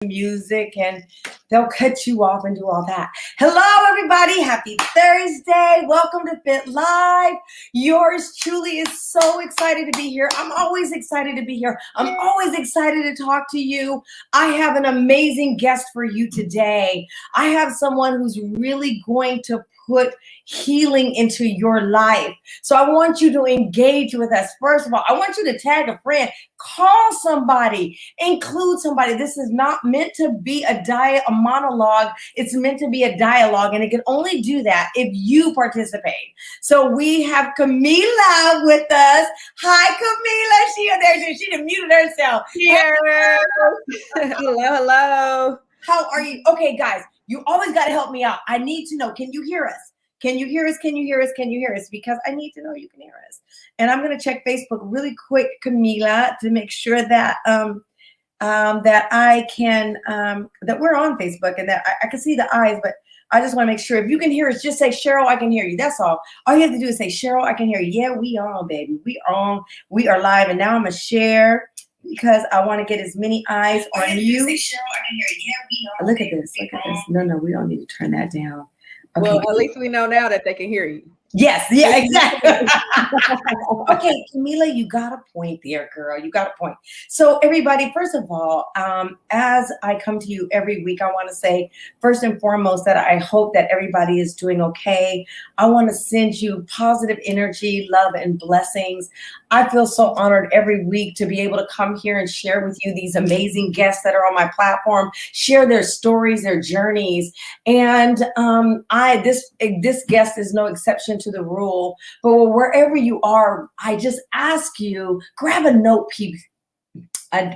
music and they'll cut you off and do all that. Hello, everybody. Happy Thursday. Welcome to Fit Live. Yours truly is so excited to be here. I'm always excited to be here. I'm always excited to talk to you. I have an amazing guest for you today. I have someone who's really going to put healing into your life. So I want you to engage with us. First of all, I want you to tag a friend, call somebody, include somebody. This is not meant to be a monologue. It's meant to be a dialogue, and it can only do that if you participate. So we have Camila with us. Hi, Camila. She done muted herself. Here. Hello. How are you? Okay, guys, you always got to help me out. I need to know, can you hear us? Can you hear us? Can you hear us? Can you hear us? Because I need to know you can hear us. And I'm going to check Facebook really quick, Camila, to make sure that that I can that we're on Facebook and that I can see the eyes, but I just want to make sure if you can hear us, just say, Cheryl, I can hear you. That's all. All you have to do is say, Cheryl, I can hear you. Yeah, we on, baby. We on. We are live. And now I'm going to share because I want to get as many eyes on you. Say, Cheryl, I can hear you. Yeah, we on. Look at this. Look at this. No, we don't need to turn that down. Okay. Well, at least we know now that they can hear you. Yes, yeah, exactly. Okay, Camila, you got a point there, girl. You got a point. So everybody, first of all, as I come to you every week, I want to say, first and foremost, that I hope that everybody is doing okay. I want to send you positive energy, love, and blessings. I feel so honored every week to be able to come here and share with you these amazing guests that are on my platform, share their stories, their journeys. And this guest is no exception to the rule, but wherever you are, I just ask you, grab a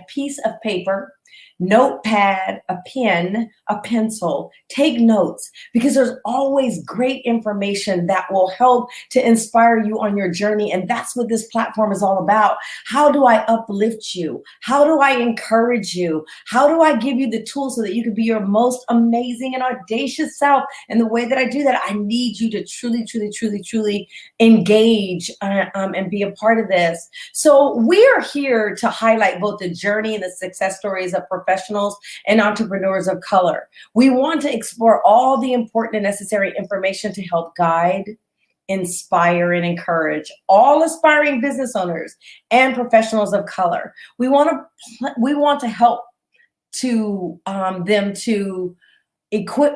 piece of paper, notepad, a pen, a pencil, take notes, because there's always great information that will help to inspire you on your journey. And that's what this platform is all about. How do I uplift you? How do I encourage you? How do I give you the tools so that you can be your most amazing and audacious self? And the way that I do that, I need you to truly engage and be a part of this. So we are here to highlight both the journey and the success stories of professionals and entrepreneurs of color. We want to explore all the important and necessary information to help guide, inspire, and encourage all aspiring business owners and professionals of color. We want to help to them to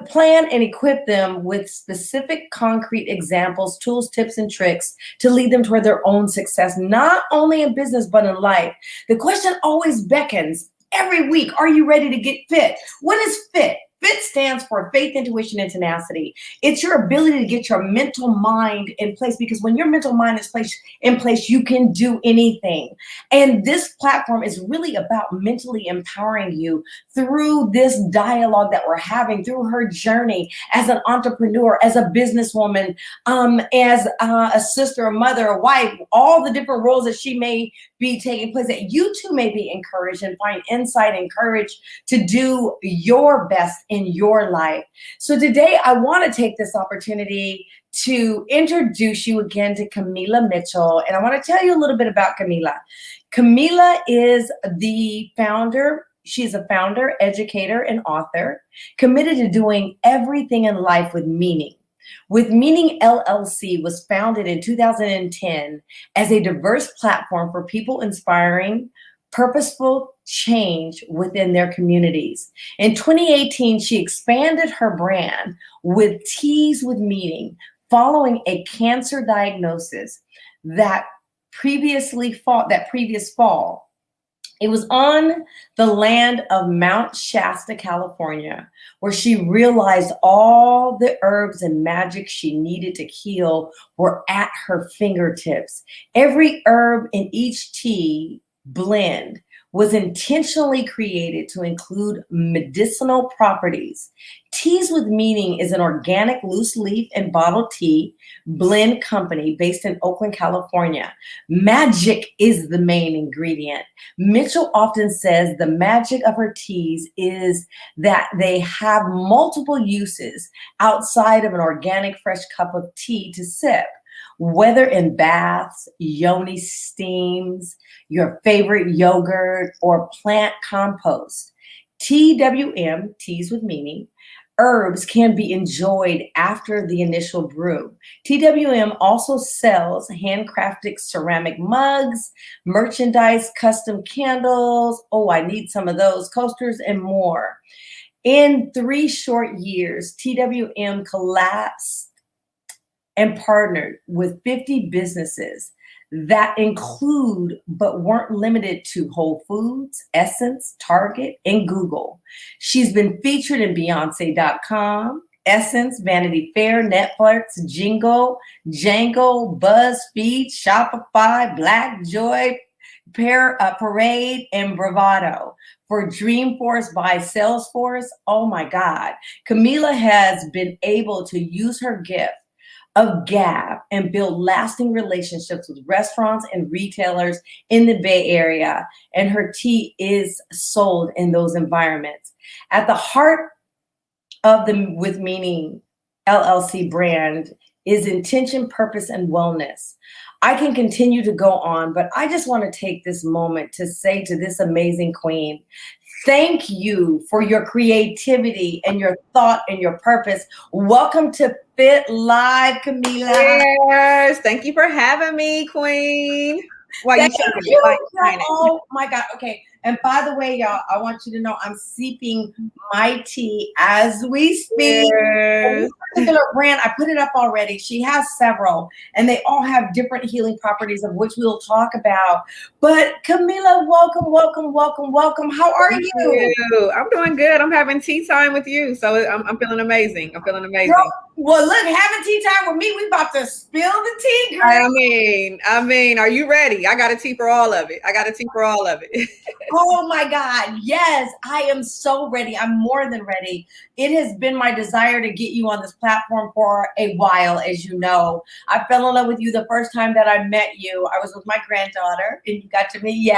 plan and equip them with specific concrete examples, tools, tips, and tricks to lead them toward their own success, not only in business, but in life. The question always beckons every week, are you ready to get fit? What is fit? FIT stands for faith, intuition, and tenacity. It's your ability to get your mental mind in place, because when your mental mind is in place, you can do anything. And this platform is really about mentally empowering you through this dialogue that we're having, through her journey as an entrepreneur, as a businesswoman, as a sister, a mother, a wife, all the different roles that she may be taking place, that you too may be encouraged and find insight and courage to do your best in your life. So today I want to take this opportunity to introduce you again to Kamilah Mitchell. And I want to tell you a little bit about Kamilah. Kamilah is the founder. She's a founder, educator, and author, committed to doing everything in life with meaning. With Meaning LLC was founded in 2010 as a diverse platform for people inspiring purposeful change within their communities. In 2018, she expanded her brand with Teas with Meaning, following a cancer diagnosis that previous fall. It was on the land of Mount Shasta, California, where she realized all the herbs and magic she needed to heal were at her fingertips. Every herb in each tea blend was intentionally created to include medicinal properties. Teas with Meaning is an organic loose leaf and bottled tea blend company based in Oakland, California. Magic is the main ingredient. Mitchell often says the magic of her teas is that they have multiple uses outside of an organic fresh cup of tea to sip. Whether in baths, yoni steams, your favorite yogurt, or plant compost, TWM, teas with meaning, herbs can be enjoyed after the initial brew. TWM also sells handcrafted ceramic mugs, merchandise, custom candles. Oh, I need some of those, coasters, and more. In 3 short years, TWM collapsed and partnered with 50 businesses that include but weren't limited to Whole Foods, Essence, Target, and Google. She's been featured in Beyonce.com, Essence, Vanity Fair, Netflix, Django, BuzzFeed, Shopify, Black Joy, Parade, and Bravado. For Dreamforce by Salesforce, oh my God, Camila has been able to use her gift of gab and build lasting relationships with restaurants and retailers in the Bay Area. And her tea is sold in those environments. At the heart of the With Meaning LLC brand is intention, purpose, and wellness. I can continue to go on, but I just want to take this moment to say to this amazing queen, thank you for your creativity and your thought and your purpose. Welcome to Fit Live, Camila. Yes, thank you for having me, Queen. Why you shaking it? Like, oh my God. Okay. And by the way, y'all, I want you to know I'm sipping my tea as we speak. yes. This particular brand, I put it up already. She has several, and they all have different healing properties, of which we'll talk about. But Camila, welcome. How are you? I'm doing good. I'm having tea time with you, so I'm feeling amazing. Girl, well, look, having tea time with me, we about to spill the tea, girl. I mean, are you ready? I got a tea for all of it. Oh my God. Yes, I am so ready. I'm more than ready. It has been my desire to get you on this platform for a while, as you know. I fell in love with you the first time that I met you. I was with my granddaughter, and you got to meet,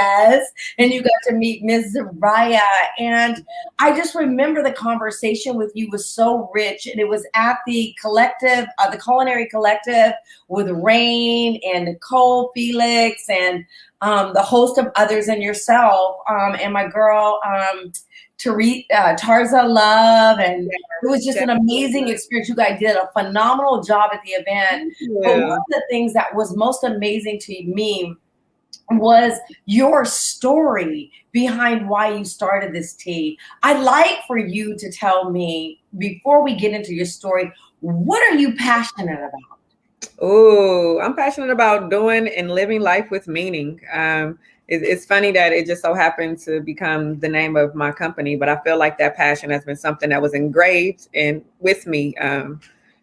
and you got to meet Ms. Zariah. And I just remember the conversation with you was so rich, and it was at the collective, the Culinary Collective with Rain and Nicole Felix and the host of others and yourself, and my girl, Tarza Love, and it was just an amazing experience. You guys did a phenomenal job at the event. But one of the things that was most amazing to me was your story behind why you started this tea. I'd like for you to tell me, before we get into your story, what are you passionate about? Oh, I'm passionate about doing and living life with meaning. It's funny that it just so happened to become the name of my company, but I feel like that passion has been something that was engraved in with me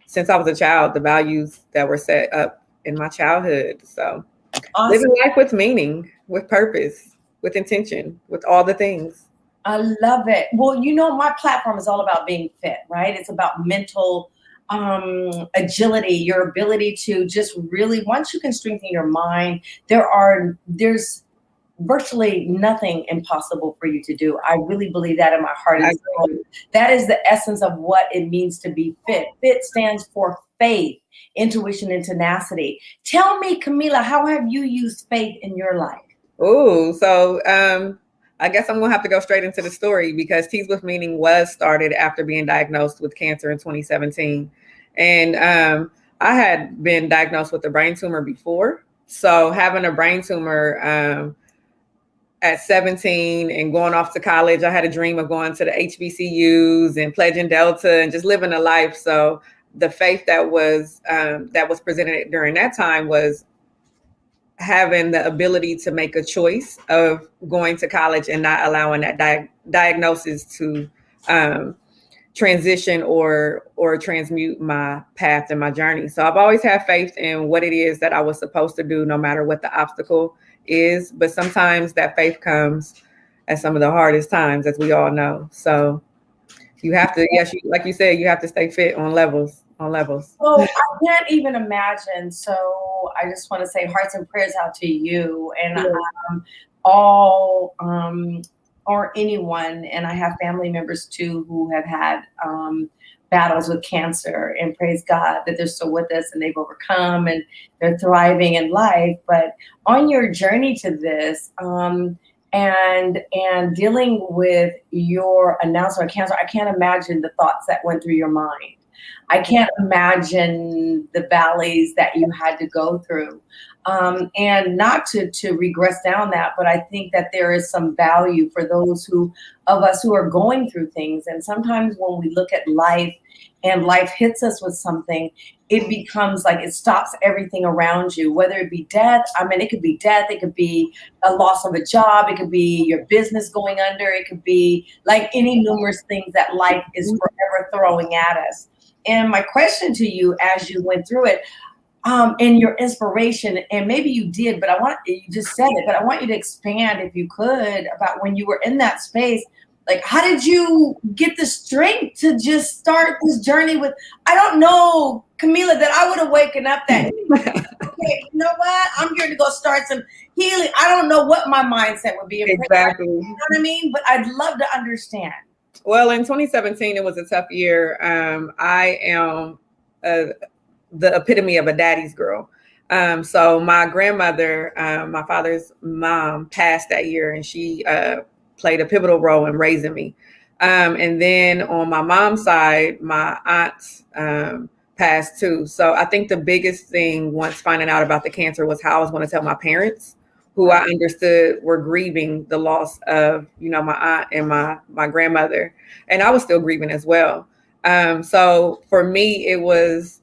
since I was a child, the values that were set up in my childhood. So awesome. Living life with meaning, with purpose, with intention, with all the things. I love it. Well, you know, my platform is all about being fit, right? It's about mental agility, your ability to just really, once you can strengthen your mind, there's virtually nothing impossible for you to do. I really believe that in my heart and soul. That is the essence of what it means to be fit. Fit stands for faith, intuition, and tenacity. Tell me, Camila, how have you used faith in your life? Oh, so I guess I'm gonna have to go straight into the story, because Teas with Meaning was started after being diagnosed with cancer in 2017. And I had been diagnosed with a brain tumor before. So having a brain tumor at 17 and going off to college, I had a dream of going to the HBCUs and pledging Delta and just living a life. So the faith that was presented during that time was having the ability to make a choice of going to college and not allowing that diagnosis to transition or transmute my path and my journey. So I've always had faith in what it is that I was supposed to do, no matter what the obstacle is. But sometimes that faith comes at some of the hardest times, as we all know. So you have to, like you said, you have to stay fit on levels. Well, I can't even imagine. So I just want to say hearts and prayers out to you and all or anyone. And I have family members too who have had battles with cancer, and praise God that they're still with us and they've overcome and they're thriving in life. But on your journey to this, and and dealing with your announcement of cancer, I can't imagine the thoughts that went through your mind. I can't imagine the valleys that you had to go through. And not to regress down that, but I think that there is some value for those of us who are going through things. And sometimes when we look at life and life hits us with something, it becomes like it stops everything around you, whether it be death. I mean, it could be death. It could be a loss of a job. It could be your business going under. It could be like any numerous things that life is forever throwing at us. And my question to you as you went through it, and your inspiration, and maybe you did, but you just said it, but I want you to expand, if you could, about when you were in that space. Like, how did you get the strength to just start this journey with, I don't know, Camila, that I would have waken up that day. Okay, you know what? I'm here to go start some healing. I don't know what my mindset would be. Exactly. You know what I mean? But I'd love to understand. Well, in 2017, it was a tough year. I am the epitome of a daddy's girl. So my grandmother, my father's mom, passed that year, and she played a pivotal role in raising me. And then on my mom's side, my aunt passed too. So I think the biggest thing once finding out about the cancer was how I was going to tell my parents, who I understood were grieving the loss of, my aunt and my grandmother. And I was still grieving as well. So for me, it was,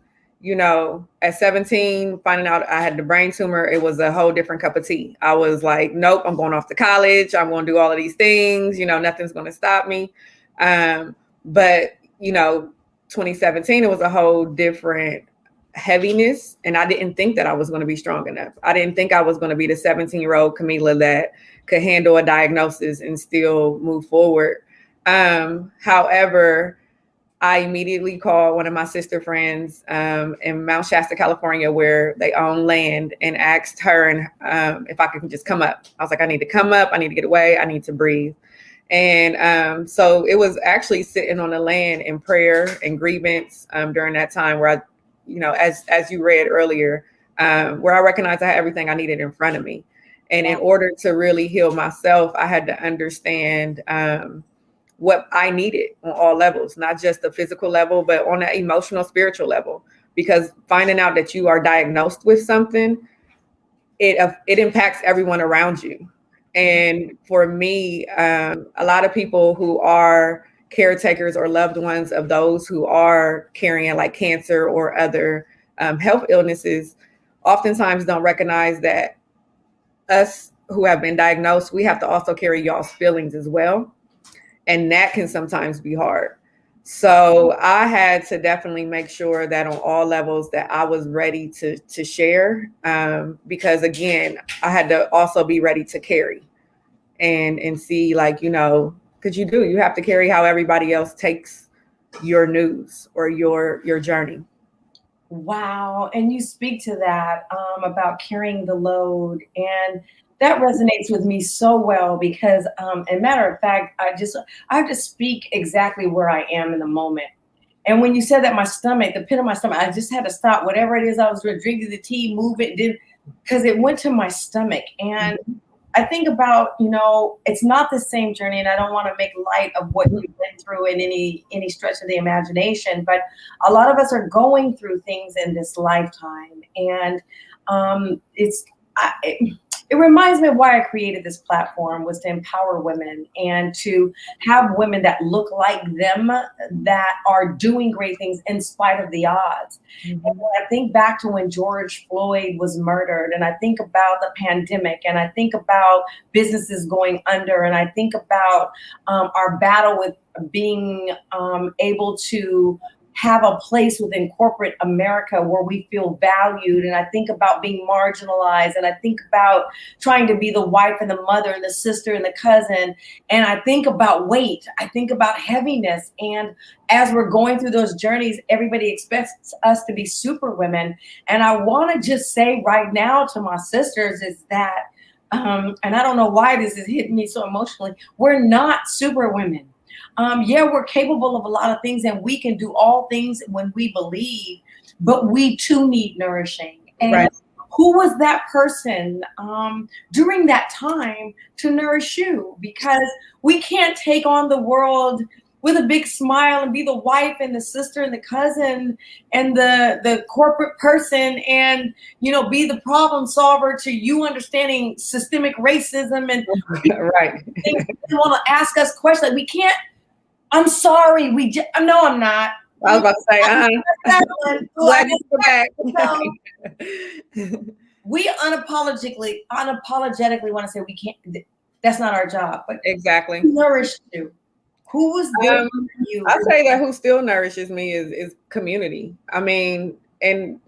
at 17, finding out I had the brain tumor, it was a whole different cup of tea. I was like, nope, I'm going off to college. I'm going to do all of these things. Nothing's going to stop me. But 2017, it was a whole different heaviness. And I didn't think that I was going to be strong enough. I didn't think I was going to be the 17-year-old Camila that could handle a diagnosis and still move forward. However, I immediately called one of my sister friends in Mount Shasta, California, where they own land, and asked her if I could just come up. I was like, I need to come up. I need to get away. I need to breathe. And so it was actually sitting on the land in prayer and grievance during that time where as you read earlier, where I recognized I had everything I needed in front of me. And in order to really heal myself, I had to understand what I needed on all levels, not just the physical level, but on the emotional, spiritual level, because finding out that you are diagnosed with something, it impacts everyone around you. And for me, a lot of people who are caretakers or loved ones of those who are carrying like cancer or other health illnesses, oftentimes don't recognize that us who have been diagnosed, we have to also carry y'all's feelings as well. And that can sometimes be hard. So I had to definitely make sure that on all levels that I was ready to share, because again, I had to also be ready to carry and see, like, because you have to carry how everybody else takes your news or your journey. Wow. And you speak to that about carrying the load, and that resonates with me so well because, as a matter of fact, I have to speak exactly where I am in the moment. And when you said that, my stomach, the pit of my stomach, I just had to stop whatever it is I was doing, drinking the tea, move it, because it went to my stomach. And I think about, it's not the same journey, and I don't want to make light of what you've been through in any stretch of the imagination, but a lot of us are going through things in this lifetime. And it reminds me of why I created this platform, was to empower women and to have women that look like them, that are doing great things in spite of the odds. Mm-hmm. And when I think back to when George Floyd was murdered, and I think about the pandemic, and I think about businesses going under, and I think about our battle with being able to have a place within corporate America where we feel valued. And I think about being marginalized, and I think about trying to be the wife and the mother and the sister and the cousin. And I think about weight. I think about heaviness. And as we're going through those journeys, everybody expects us to be super women. And I want to just say right now to my sisters is that, and I don't know why this is hitting me so emotionally, we're not super women. We're capable of a lot of things, and we can do all things when we believe, but we too need nourishing. And right. who was that person during that time to nourish you? Because we can't take on the world with a big smile and be the wife and the sister and the cousin and the corporate person and, you know, be the problem solver to you understanding systemic racism and Right. things they want to ask us questions. Like, we can't, I'm sorry. No, I'm not. I was about to say, glad you back. We unapologetically want to say we can't, that's not our job, but Exactly. who nourished you? Who was there for you? I say that who still nourishes me is community. I mean, and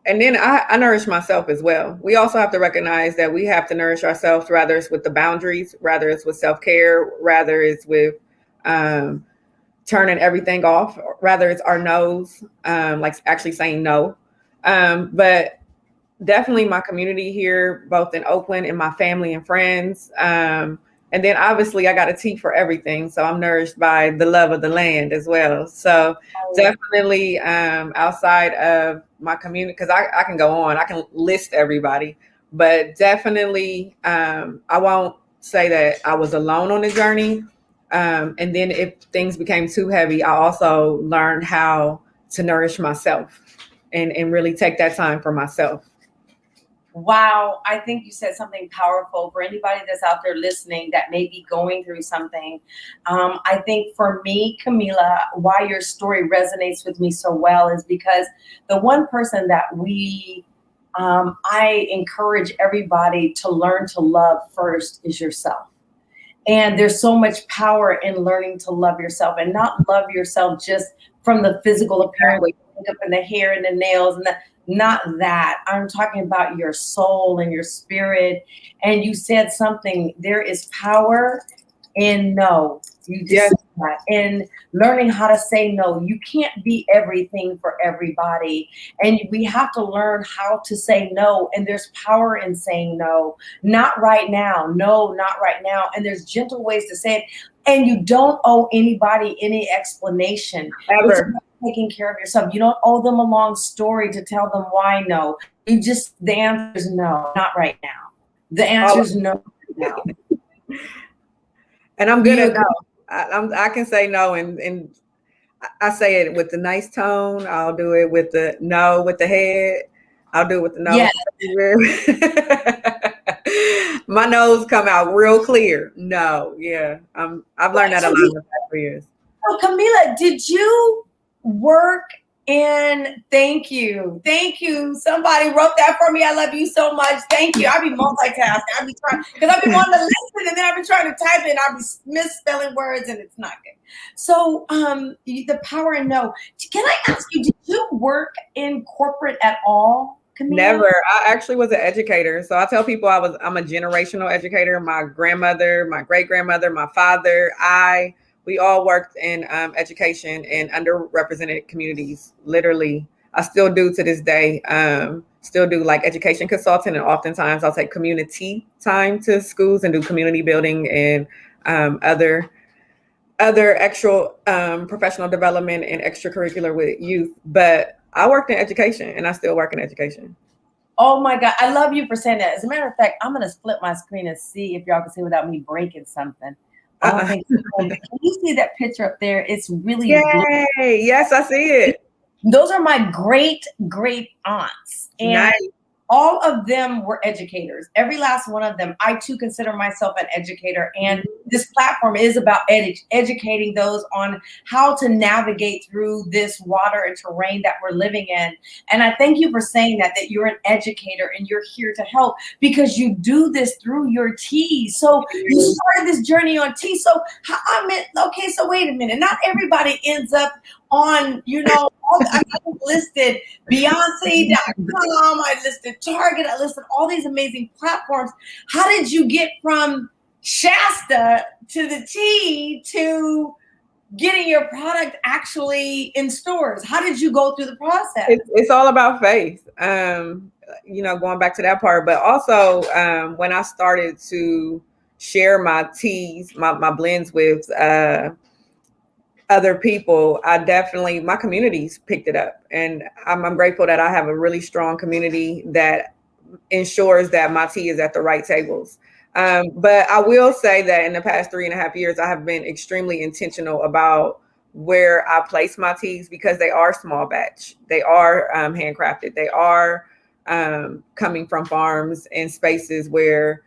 then I nourish myself as well. We also have to recognize that we have to nourish ourselves, rather it's with the boundaries, rather it's with self-care, rather it's with turning everything off, rather it's our no's, like actually saying no. But definitely my community here, both in Oakland and my family and friends. And then obviously I got a T for everything. So I'm nourished by the love of the land as well. So definitely outside of my community, because I can go on, I can list everybody, but definitely I won't say that I was alone on the journey. And then if things became too heavy, I also learned how to nourish myself and really take that time for myself. Wow, I think you said something powerful for anybody that's out there listening that may be going through something. I think for me, Camila, why your story resonates with me so well is because the one person that I encourage everybody to learn to love first is yourself. And there's so much power in learning to love yourself and not love yourself just from the physical appearance, up in the hair and the nails and not that. I'm talking about your soul and your spirit. And you said something, there is power in no. You just said that. In learning how to say no. You can't be everything for everybody. And we have to learn how to say no. And there's power in saying no. Not right now. No, not right now. And there's gentle ways to say it. And you don't owe anybody any explanation. Ever. Taking care of yourself. You don't owe them a long story to tell them why no. You just, the answer is no, not right now. The answer is no. And I'm good at no. I can say no, and I say it with the nice tone. I'll do it with the no with the head. I'll do it with the no. Yes. My no's come out real clear. No, yeah. I've learned that a lot in the past 4 years. So Camila, did you work in, thank you. Somebody wrote that for me. I love you so much. Thank you. I'll be multitasking. I'll be trying, because I've been wanting to listen and then I've been trying to type it and I'll be misspelling words and it's not good. So the power in no. Can I ask you, did you work in corporate at all, Camila? Never. I actually was an educator. So I tell people I'm a generational educator. My grandmother, my great grandmother, my father, we all worked in education in underrepresented communities. Literally, I still do to this day. Still do like education consultant, and oftentimes I'll take community time to schools and do community building and other extra professional development and extracurricular with youth. But I worked in education, and I still work in education. Oh my God, I love you for saying that. As a matter of fact, I'm gonna split my screen and see if y'all can see without me breaking something. I don't think so. Can you see that picture up there? It's really blue. Yes, I see it. Those are my great aunts. And nice. All of them were educators. Every last one of them. I too consider myself an educator. And this platform is about educating those on how to navigate through this water and terrain that we're living in. And I thank you for saying that you're an educator and you're here to help because you do this through your tea. So you started this journey on tea. So okay, so wait a minute. Not everybody ends up on, I listed Beyonce.com, I listed Target, I listed all these amazing platforms. How did you get from Shasta to the tea to getting your product actually in stores? How did you go through the process? It's all about faith, going back to that part, but also when I started to share my teas, my blends with other people, my communities picked it up. And I'm grateful that I have a really strong community that ensures that my tea is at the right tables. But I will say that in the past 3.5 years, I have been extremely intentional about where I place my teas, because they are small batch, they are handcrafted, they are coming from farms and spaces where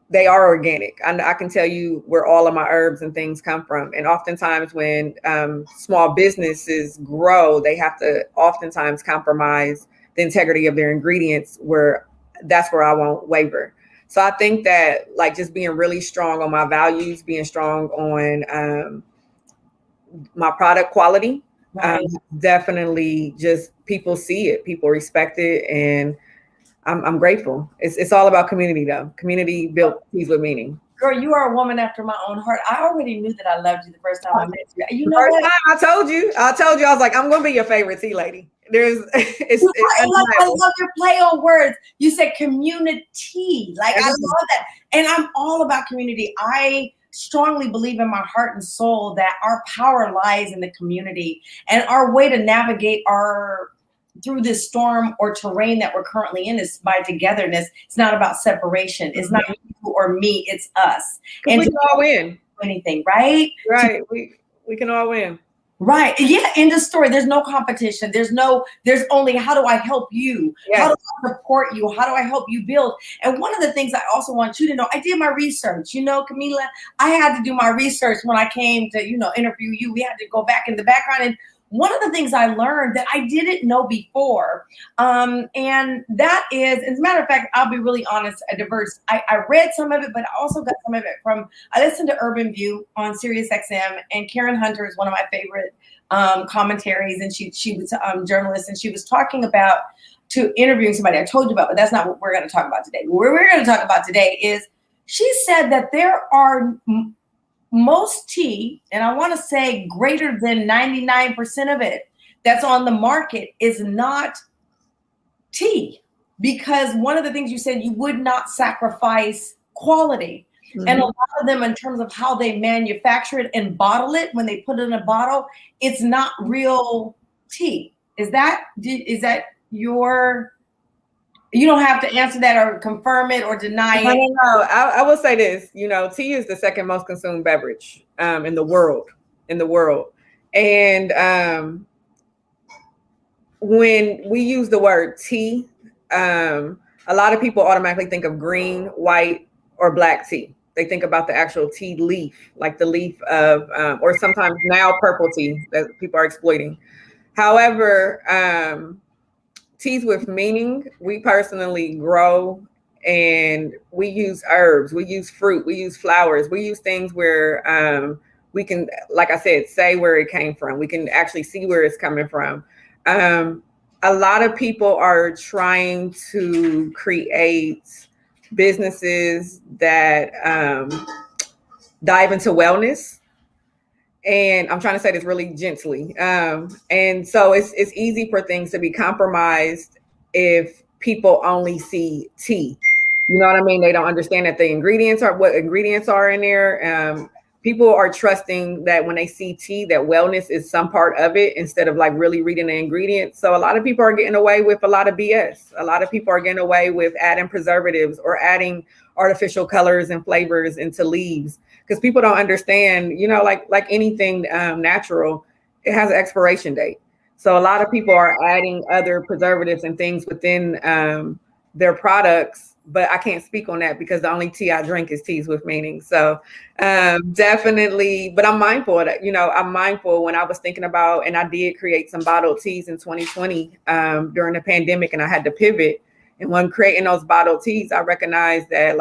they are organic. I can tell you where all of my herbs and things come from. And oftentimes when small businesses grow, they have to oftentimes compromise the integrity of their ingredients, where that's where I won't waver. So I think that like just being really strong on my values, being strong on my product quality, Right. definitely just people see it, people respect it, and I'm grateful. It's all about community though. Community built teas with meaning. Girl, you are a woman after my own heart. I already knew that I loved you the first time I met you. You The know first what? time I told you, I was like, I'm gonna be your favorite tea lady. It's I undeniable. love your play on words. You said community. Like, I love that. And I'm all about community. I strongly believe in my heart and soul that our power lies in the community, and our way to navigate through this storm or terrain that we're currently in is by togetherness. It's not about separation. It's not you or me, it's us. And we can all win. Anything, right? Right. We can all win. Right. Yeah. End of story. There's no competition. There's only how do I help you? Yes. How do I support you? How do I help you build? And one of the things I also want you to know, I did my research. You know, Camila, I had to do my research when I came to, interview you. We had to go back in the background. And one of the things I learned that I didn't know before, and that is, as a matter of fact, I'll be really honest, I read some of it, but I also got some of it I listened to Urban View on Sirius XM, and Karen Hunter is one of my favorite commentaries, and she was a journalist, and she was talking about interviewing somebody I told you about, but that's not what we're going to talk about today. What we're going to talk about today is, she said that there are most tea, and I want to say greater than 99% of it that's on the market is not tea, because one of the things you said, you would not sacrifice quality. Mm-hmm. And a lot of them, in terms of how they manufacture it and bottle it, when they put it in a bottle, it's not real tea. Is that your... You don't have to answer that or confirm it or deny it. No. I will say this. Tea is the second most consumed beverage in the world. And when we use the word tea, a lot of people automatically think of green, white, or black tea. They think about the actual tea leaf, like the leaf of, or sometimes now purple tea that people are exploiting. However, teas with meaning, we personally grow, and we use herbs, we use fruit, we use flowers, we use things where we can, like I said, say where it came from. We can actually see where it's coming from. A lot of people are trying to create businesses that dive into wellness. And I'm trying to say this really gently. And so it's easy for things to be compromised if people only see tea. You know what I mean? They don't understand that what ingredients are in there. People are trusting that when they see tea, that wellness is some part of it, instead of like really reading the ingredients. So a lot of people are getting away with a lot of BS. A lot of people are getting away with adding preservatives or adding artificial colors and flavors into leaves, because people don't understand, like anything natural, it has an expiration date. So a lot of people are adding other preservatives and things within their products, but I can't speak on that because the only tea I drink is teas with meaning. So definitely, but I'm mindful of that. I'm mindful when I was thinking about, and I did create some bottled teas in 2020 during the pandemic, and I had to pivot. And when creating those bottled teas, I recognized that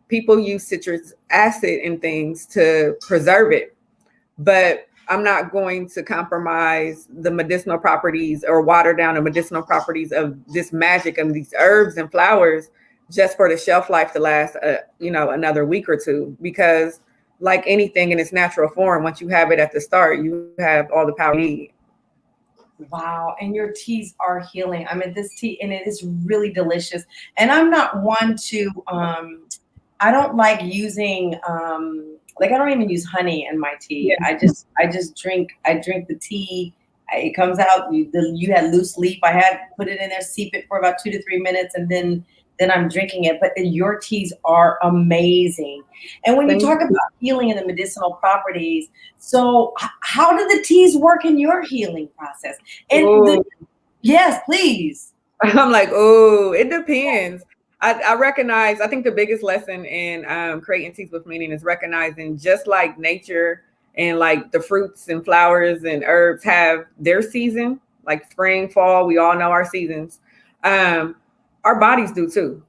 people use citrus acid and things to preserve it, but I'm not going to compromise the medicinal properties or water down the medicinal properties of this magic of these herbs and flowers just for the shelf life to last, another week or two. Because like anything in its natural form, once you have it at the start, you have all the power you need. Wow. And your teas are healing. I mean, this tea, and it is really delicious. And I'm not one to, I don't like using, I don't even use honey in my tea. Yeah. I drink the tea It comes out. You had loose leaf. I had put it in there, steep it for about 2 to 3 minutes, and then I'm drinking it. But your teas are amazing. And when you talk about healing and the medicinal properties, so how do the teas work in your healing process? And yes, please. I'm like, oh, it depends. I recognize, I think the biggest lesson in creating teas with meaning is recognizing, just like nature and like the fruits and flowers and herbs have their season, like spring, fall, we all know our seasons. Our bodies do too.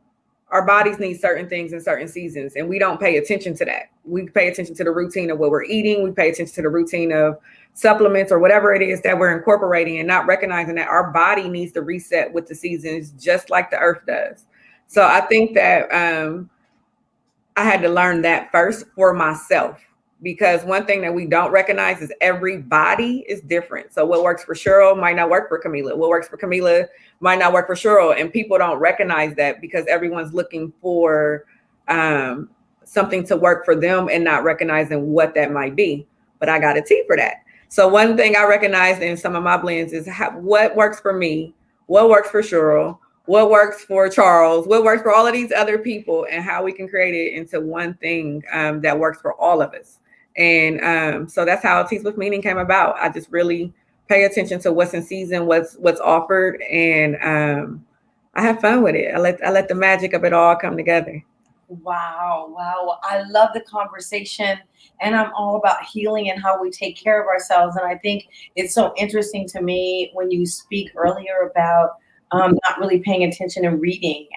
Our bodies need certain things in certain seasons, and we don't pay attention to that. We pay attention to the routine of what we're eating. We pay attention to the routine of supplements or whatever it is that we're incorporating, and not recognizing that our body needs to reset with the seasons, just like the earth does. So I think that I had to learn that first for myself, because one thing that we don't recognize is every body is different. So what works for Cheryl might not work for Camila. What works for Camila might not work for Cheryl. And people don't recognize that because everyone's looking for something to work for them and not recognizing what that might be. But I got a tea for that. So one thing I recognized in some of my blends is what works for me, what works for Cheryl, what works for Charles, what works for all of these other people, and how we can create it into one thing that works for all of us. And so that's how Teas with Meaning came about. I just really pay attention to what's in season, what's offered, and I have fun with it. I let the magic of it all come together. Wow. I love the conversation, and I'm all about healing and how we take care of ourselves. And I think it's so interesting to me when you speak earlier about not really paying attention and reading.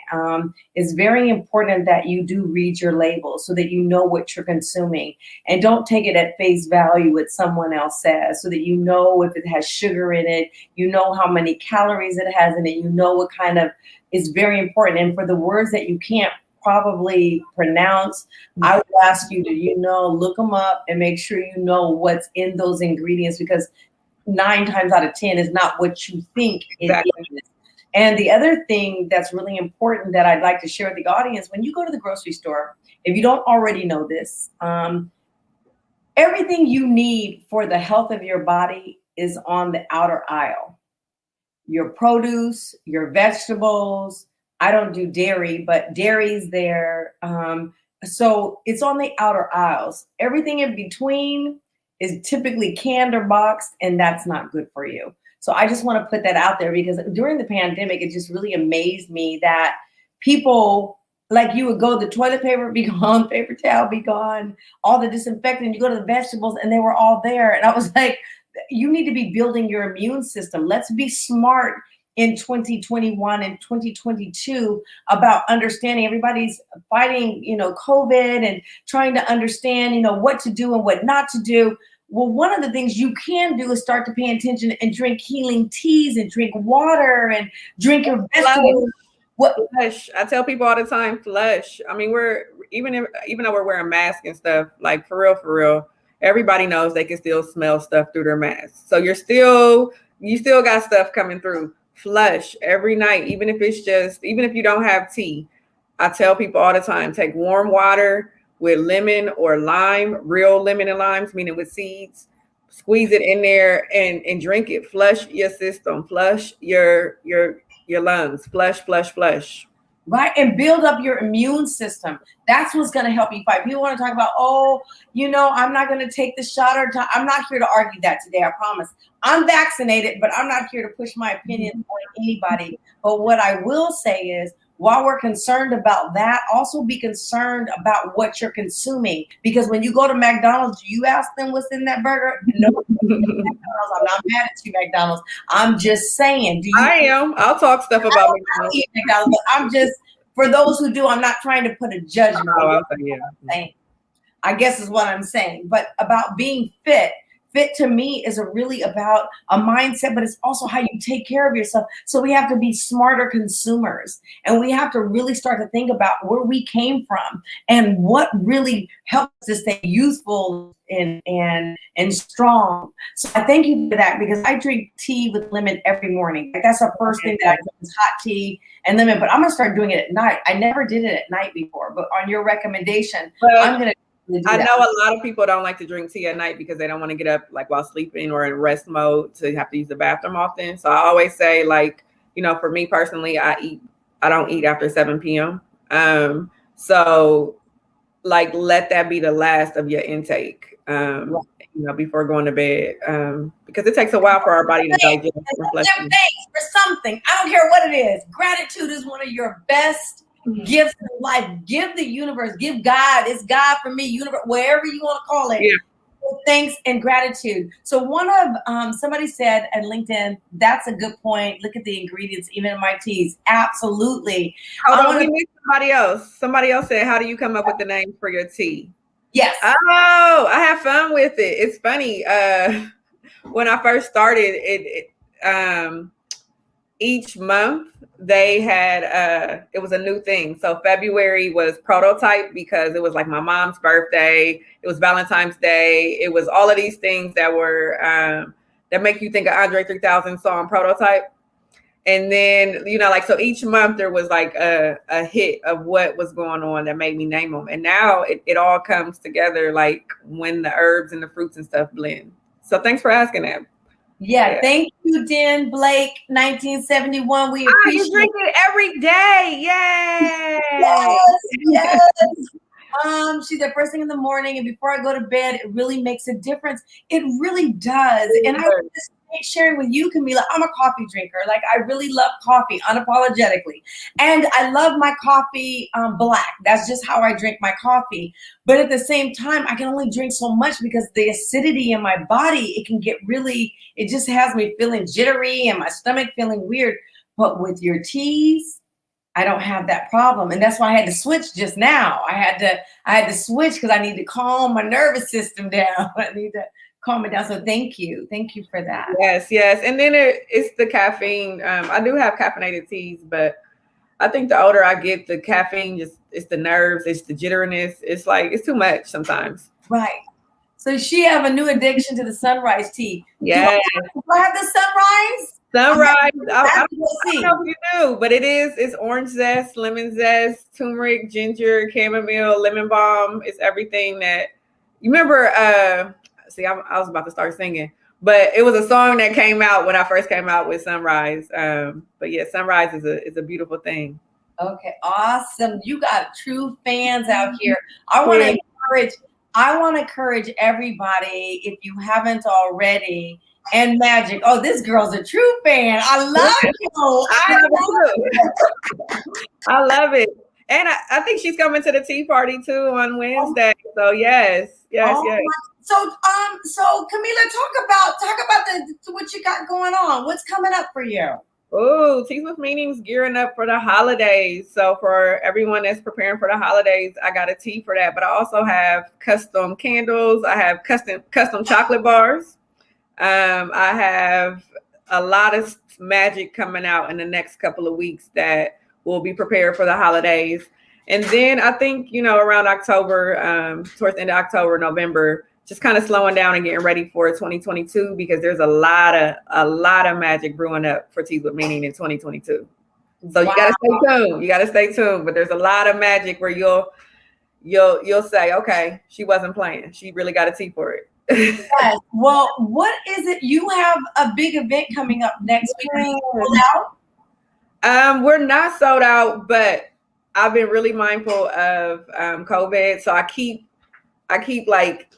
It's very important that you do read your labels so that you know what you're consuming, and don't take it at face value what someone else says, so that you know if it has sugar in it, you know how many calories it has in it, you know what kind of is very important. And for the words that you can't probably pronounce, I would ask you to, look them up and make sure you know what's in those ingredients, because 9 times out of 10 is not what you think it is. And the other thing that's really important that I'd like to share with the audience, when you go to the grocery store, if you don't already know this, everything you need for the health of your body is on the outer aisle. Your produce, your vegetables. I don't do dairy, but dairy's there. So it's on the outer aisles. Everything in between is typically canned or boxed, and that's not good for you. So I just want to put that out there, because during the pandemic, it just really amazed me that people, like, you would go, the toilet paper be gone, paper towel be gone, all the disinfectant, you go to the vegetables and they were all there. And I was like, you need to be building your immune system. Let's be smart in 2021 and 2022 about understanding. Everybody's fighting, COVID, and trying to understand, what to do and what not to do. Well, one of the things you can do is start to pay attention and drink healing teas and drink water and drink your vegetables. Flush. I tell people all the time, flush. I mean, we're even though we're wearing masks and stuff, like for real, everybody knows they can still smell stuff through their masks. So you still got stuff coming through. Flush every night, even if you don't have tea. I tell people all the time, take warm water with lemon or lime, real lemon and limes, meaning with seeds, squeeze it in there and drink it. Flush your system, flush your lungs, flush. Right, and build up your immune system. That's what's going to help you fight. People want to talk about, I'm not going to take the shot, or I'm not here to argue that today, I promise. I'm vaccinated, but I'm not here to push my opinion on anybody. But what I will say is, while we're concerned about that, also be concerned about what you're consuming. Because when you go to McDonald's, you ask them what's in that burger. No, McDonald's. I'm not mad at you, McDonald's. I'm just saying. I'll talk stuff about McDonald's, but I'm just, for those who do, I'm not trying to put a judgment on saying. I guess is what I'm saying. But about being fit to me is really about a mindset, but it's also how you take care of yourself. So we have to be smarter consumers, and we have to really start to think about where we came from and what really helps us stay youthful and strong. So I thank you for that, because I drink tea with lemon every morning. Like, that's the first thing that I do is hot tea and lemon, but I'm gonna start doing it at night. I never did it at night before, but on your recommendation, I'm gonna I know a lot of people don't like to drink tea at night because they don't want to get up like while sleeping or in rest mode to have to use the bathroom often. So I always say, like, you know, for me personally, I don't eat after 7 p.m. So like let that be the last of your intake, you know, before going to bed, because it takes a while for our body to digest. Thanks for something. I don't care what it is. Gratitude is one of your best gifts in life. Give the universe, give God. It's God for me, universe, wherever you want to call it. Yeah. Thanks and gratitude. So one of somebody said at LinkedIn, that's a good point. Look at the ingredients, even in my teas. Absolutely. Hold on, we need somebody else. Somebody else said, how do you come up with the name for your tea? Yes. Oh, I have fun with it. It's funny. When I first started each month they had it was a new thing. So February was prototype because it was like my mom's birthday. It was Valentine's Day. It was all of these things that were that make you think of Andre 3000 song Prototype. And then, you know, like, so each month there was like a hit of what was going on that made me name them. And now it all comes together like when the herbs and the fruits and stuff blend. So thanks for asking that. Yeah, thank you, Den Blake, 1971. We appreciate you drink it every day. Yay! Yes. She said first thing in the morning and before I go to bed, it really makes a difference. It really does. And I was just sharing with you, Camila, I'm a coffee drinker. Like, I really love coffee unapologetically. And I love my coffee black. That's just how I drink my coffee. But at the same time, I can only drink so much because the acidity in my body, it can get really, it just has me feeling jittery and my stomach feeling weird. But with your teas, I don't have that problem. And that's why I had to switch just now. I had to switch because I need to calm my nervous system down. I need to calm it down. So thank you for that. Yes. And then it's the caffeine. I do have caffeinated teas, but I think the older I get, the caffeine it's the nerves, it's the jitteriness. It's like, it's too much sometimes. Right. So she have a new addiction to the sunrise tea. Yeah. Do I have the sunrise? Sunrise. I don't know if you knew, but it's orange zest, lemon zest, turmeric, ginger, chamomile, lemon balm. It's everything that you remember. I was about to start singing, but it was a song that came out when I first came out with Sunrise. But yeah, Sunrise is a beautiful thing. Okay, awesome. You got true fans out here. I want to encourage everybody, if you haven't already. And Magic. Oh, this girl's a true fan. I love you. I love it. And I think she's coming to the tea party too on Wednesday. So yes. So Camila, talk about what you got going on. What's coming up for you? Oh, Teas with Meanings gearing up for the holidays. So for everyone that's preparing for the holidays, I got a tea for that. But I also have custom candles. I have custom chocolate bars. I have a lot of magic coming out in the next couple of weeks that will be prepared for the holidays. And then I think, you know, around October, towards the end of October, November, just kind of slowing down and getting ready for 2022 because there's a lot of magic brewing up for Teas with Meaning in 2022. So you gotta stay tuned. You gotta stay tuned. But there's a lot of magic where you'll say, okay, she wasn't playing. She really got a tea for it. Yes. Well, what is it? You have a big event coming up next week. Are you sold out? We're not sold out, but I've been really mindful of COVID. So I keep like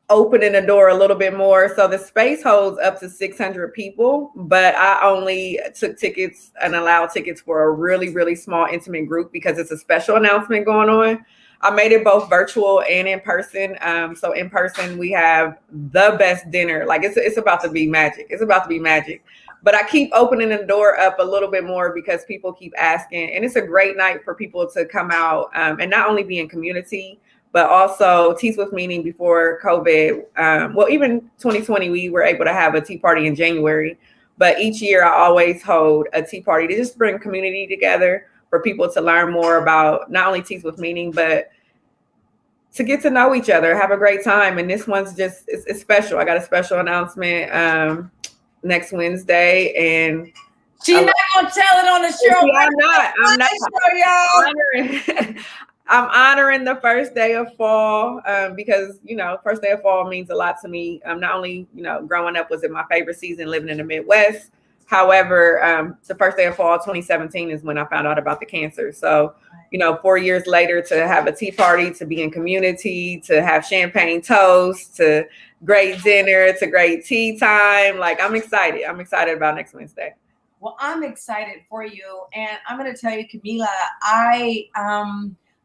opening the door a little bit more. So the space holds up to 600 people, but I only took tickets and allowed tickets for a really, really small, intimate group because it's a special announcement going on. I made it both virtual and in person. So in person, we have the best dinner. Like it's about to be magic. It's about to be magic. But I keep opening the door up a little bit more because people keep asking. And it's a great night for people to come out and not only be in community, but also Teas with Meaning before COVID. Well, even 2020, we were able to have a tea party in January. But each year I always hold a tea party to just bring community together for people to learn more about not only Teas with Meaning, but to get to know each other, have a great time. And this one's just, it's special. I got a special announcement next Wednesday. And she's not going to tell it on the show. I'm not. I'm honoring the first day of fall because, first day of fall means a lot to me. Not only, growing up was it my favorite season living in the Midwest. However, the first day of fall, 2017 is when I found out about the cancer. So, 4 years later to have a tea party, to be in community, to have champagne toast, to great dinner, to great tea time. Like, I'm excited. I'm excited about next Wednesday. Well, I'm excited for you. And I'm going to tell you, Camila,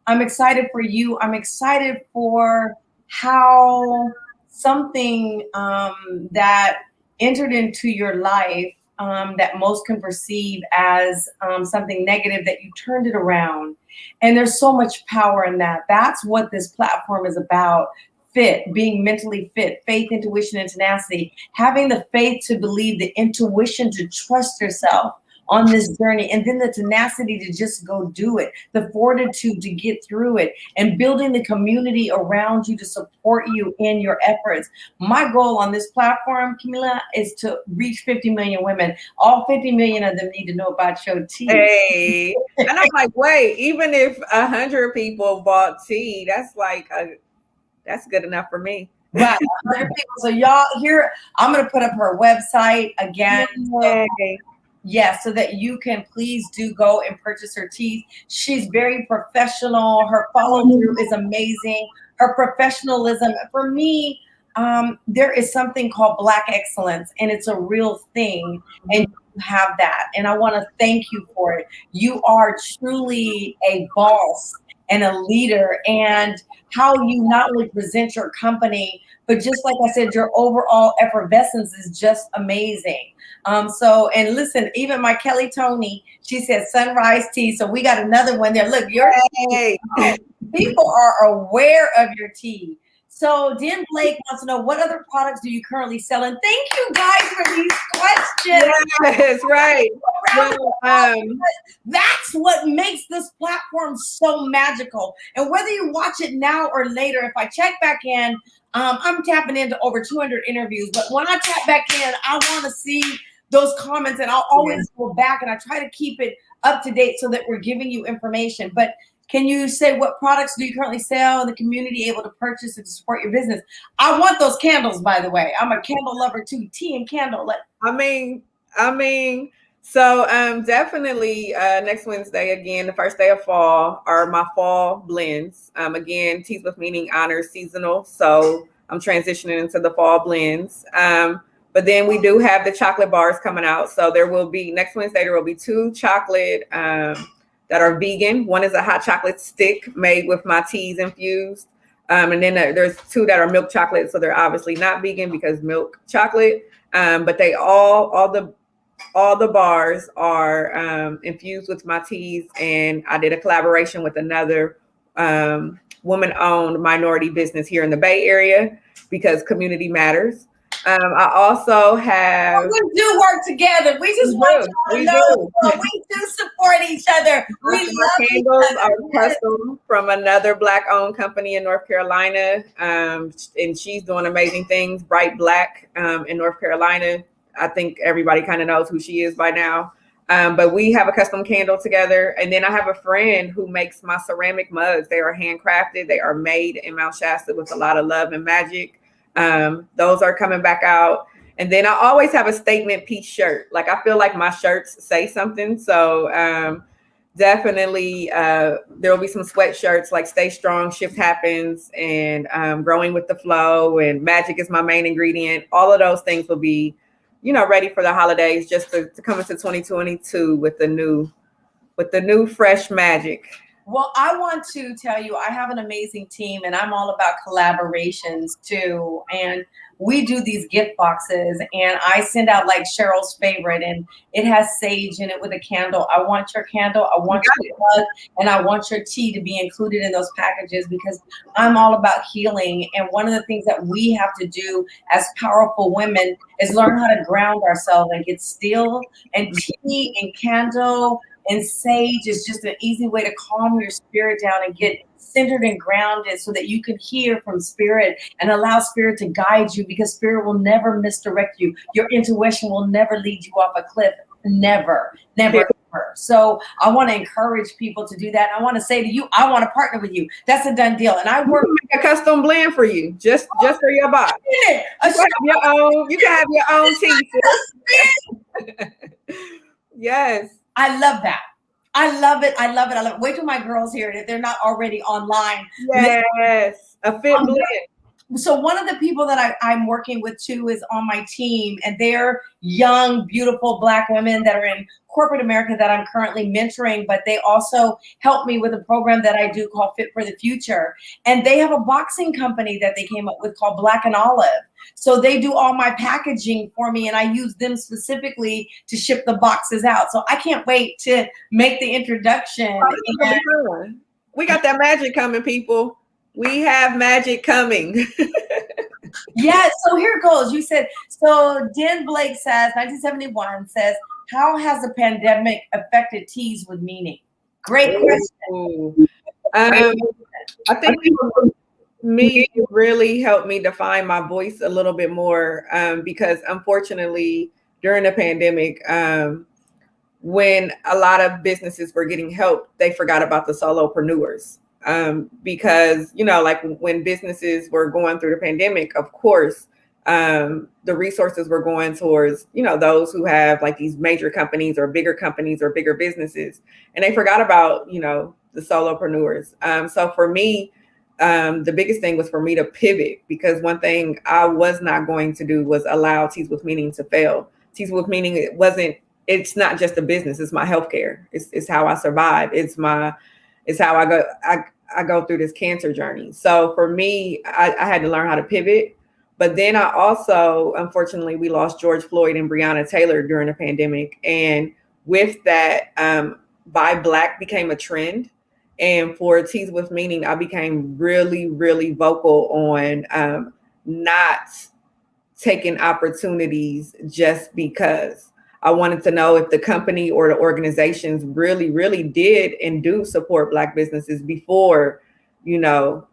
I'm excited for you. I'm excited for how something that entered into your life that most can perceive as something negative, that you turned it around. And there's so much power in that. That's what this platform is about. Fit, being mentally fit, faith, intuition, and tenacity, having the faith to believe, the intuition to trust yourself on this journey, and then the tenacity to just go do it, the fortitude to get through it, and building the community around you to support you in your efforts. My goal on this platform, Camila, is to reach 50 million women. All 50 million of them need to know about your tea. Hey, and I'm like, wait, even if 100 people bought tea, that's good enough for me. Right, 100 people. So y'all here, I'm going to put up her website again. So that you can please do go and purchase her teas. She's very professional. Her follow through is amazing. Her professionalism. For me, there is something called Black excellence, and it's a real thing. And you have that. And I want to thank you for it. You are truly a boss and a leader, and how you not only present your company, but just like I said, your overall effervescence is just amazing. And listen, even my Kelly Tony, she said sunrise tea. So we got another one there. Look, people are aware of your tea. So Dan Blake wants to know, what other products do you currently sell? And thank you guys for these questions. Yes, right. That's what makes this platform so magical. And whether you watch it now or later, if I check back in, I'm tapping into over 200 interviews. But when I tap back in, I want to see those comments, and I'll always go back, and I try to keep it up to date so that we're giving you information. But can you say, what products do you currently sell in the community able to purchase and to support your business? I want those candles, by the way. I'm a candle lover too. Tea and candle. So definitely next Wednesday, again, the first day of fall, are my fall blends. Again, Teas with Meaning honors seasonal. So I'm transitioning into the fall blends. But then we do have the chocolate bars coming out. So next Wednesday, there will be 2 chocolate that are vegan. One is a hot chocolate stick made with my teas infused. And then there's 2 that are milk chocolate. So they're obviously not vegan because milk chocolate. But they all the bars are infused with my teas. And I did a collaboration with another woman-owned minority business here in the Bay Area because community matters. I also have. We do work together. We just want you to know. We do support each other. We love candles each other. Are custom from another Black-owned company in North Carolina, and she's doing amazing things. Bright Black in North Carolina. I think everybody kind of knows who she is by now. But we have a custom candle together, and then I have a friend who makes my ceramic mugs. They are handcrafted. They are made in Mount Shasta with a lot of love and magic. Those are coming back out. And then I always have a statement piece shirt. Like, I feel like my shirts say something. So definitely there will be some sweatshirts like Stay Strong, Shift Happens, and Growing with the Flow, and Magic is my main ingredient. All of those things will be, ready for the holidays, just to come into 2022 with the new fresh magic. Well, I want to tell you, I have an amazing team, and I'm all about collaborations too. And we do these gift boxes, and I send out like Cheryl's favorite, and it has sage in it with a candle. I want your candle, I want your mug, and I want your tea to be included in those packages, because I'm all about healing. And one of the things that we have to do as powerful women is learn how to ground ourselves and get still. And tea and candle and sage is just an easy way to calm your spirit down and get centered and grounded so that you can hear from spirit and allow spirit to guide you, because spirit will never misdirect you. Your intuition will never lead you off a cliff. Never, never. Ever. So I want to encourage people to do that. I want to say to you, I want to partner with you. That's a done deal. And I work make a custom blend for you, just for your box. You can have your own tea. Yes. I love that. I love it. I love it. I love it. Wait till my girls hear it if they're not already online. Yes. A fit blend. So one of the people that I'm working with too is on my team, and they're young, beautiful Black women that are in corporate America that I'm currently mentoring, but they also help me with a program that I do called Fit for the Future. And they have a boxing company that they came up with called Black and Olive. So they do all my packaging for me, and I use them specifically to ship the boxes out. So I can't wait to make the introduction. We got that magic coming, people. We have magic coming. Yeah, so here it goes. You said, so Den Blake says, 1971 says, how has the pandemic affected teas with meaning? Great question. I think me really helped me define my voice a little bit more because unfortunately during the pandemic, when a lot of businesses were getting help, they forgot about the solopreneurs. Because, like when businesses were going through the pandemic, of course, the resources were going towards, those who have like these major companies or bigger businesses. And they forgot about, the solopreneurs. So for me, the biggest thing was for me to pivot, because one thing I was not going to do was allow Teas with Meaning to fail. Teas with Meaning, it's not just a business. It's my healthcare. It's how I survive. It's how I go through this cancer journey. So for me, I had to learn how to pivot. But then I also, unfortunately, we lost George Floyd and Breonna Taylor during the pandemic. And with that, Buy Black became a trend. And for Teas with Meaning, I became really, really vocal on not taking opportunities just because. I wanted to know if the company or the organizations really, really did and do support Black businesses before,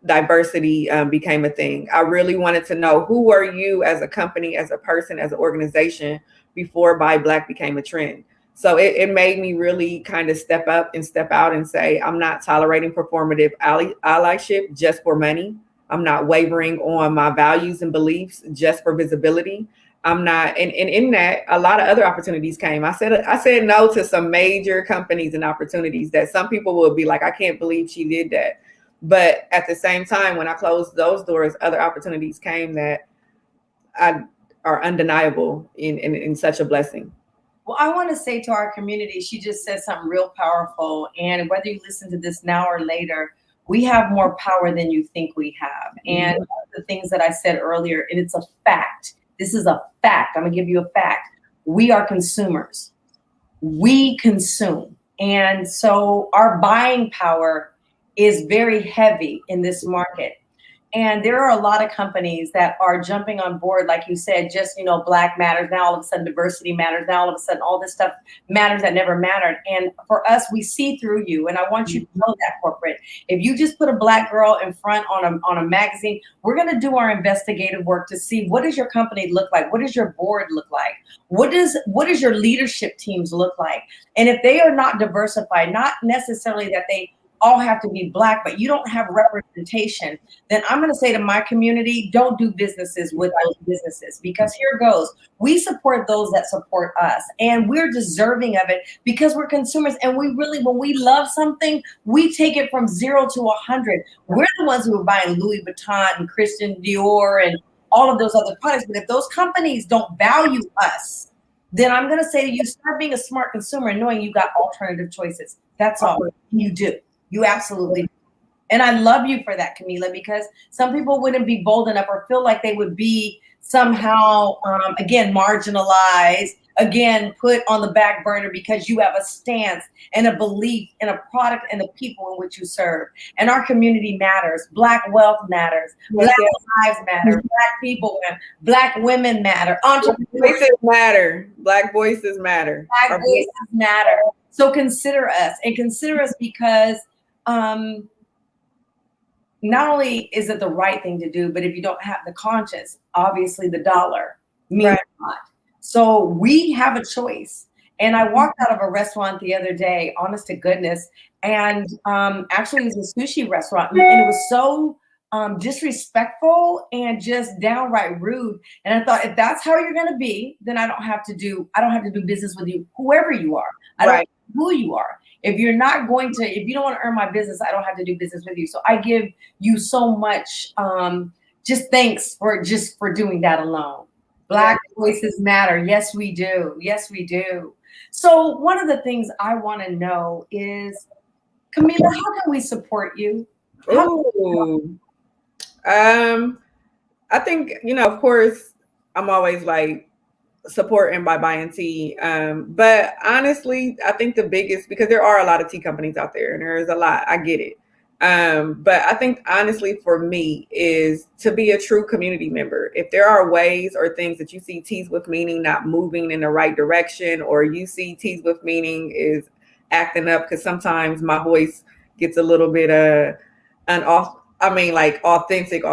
diversity became a thing. I really wanted to know, who are you as a company, as a person, as an organization before Buy Black became a trend. So it made me really kind of step up and step out and say, I'm not tolerating performative allyship just for money. I'm not wavering on my values and beliefs just for visibility. I'm not, and in that, a lot of other opportunities came. I said no to some major companies and opportunities that some people will be like, I can't believe she did that. But at the same time, when I closed those doors, other opportunities came that are undeniable in such a blessing. Well, I want to say to our community, she just said something real powerful. And whether you listen to this now or later, we have more power than you think we have. And one of the things that I said earlier, and it's a fact. This is a fact. I'm going to give you a fact. We are consumers. We consume. And so our buying power is very heavy in this market. And there are a lot of companies that are jumping on board, like you said, just, Black matters. Now all of a sudden diversity matters. Now all of a sudden all this stuff matters that never mattered. And for us, we see through you. And I want you to know that, corporate. If you just put a Black girl in front on a magazine, we're going to do our investigative work to see, what does your company look like? What does your board look like? What does your leadership teams look like? And if they are not diversified, not necessarily that they all have to be Black, but you don't have representation, then I'm going to say to my community, don't do businesses with those businesses, because here goes. We support those that support us, and we're deserving of it because we're consumers. And we really, when we love something, we take it from 0 to 100. We're the ones who are buying Louis Vuitton and Christian Dior and all of those other products. But if those companies don't value us, then I'm going to say to you, start being a smart consumer and knowing you got alternative choices. That's all you do. You absolutely do. And I love you for that, Camila, because some people wouldn't be bold enough or feel like they would be somehow, again, marginalized, again, put on the back burner because you have a stance and a belief in a product and the people in which you serve. And our community matters. Black wealth matters. Black lives matter. Black people matter. Black women matter. Voices matter. Black voices matter. Black voices matter. So consider us, and consider us because not only is it the right thing to do, but if you don't have the conscience, obviously the dollar means a lot. So we have a choice. And I walked out of a restaurant the other day, honest to goodness, and actually it was a sushi restaurant, and it was so disrespectful and just downright rude. And I thought, if that's how you're going to be, then I don't have to do business with you, whoever you are. I don't know who you are. If you don't want to earn my business, I don't have to do business with you. So I give you so much, just thanks for doing that alone. Black voices matter. Yes, we do. Yes, we do. So one of the things I want to know is, Camila, how can we support you? I think, of course, I'm always like supporting by buying tea. But honestly, I think the biggest, because there are a lot of tea companies out there and there's a lot, I get it. But I think honestly for me is to be a true community member. If there are ways or things that you see Teas with Meaning not moving in the right direction, or you see Teas with Meaning is acting up, because sometimes my voice gets a little bit authentic.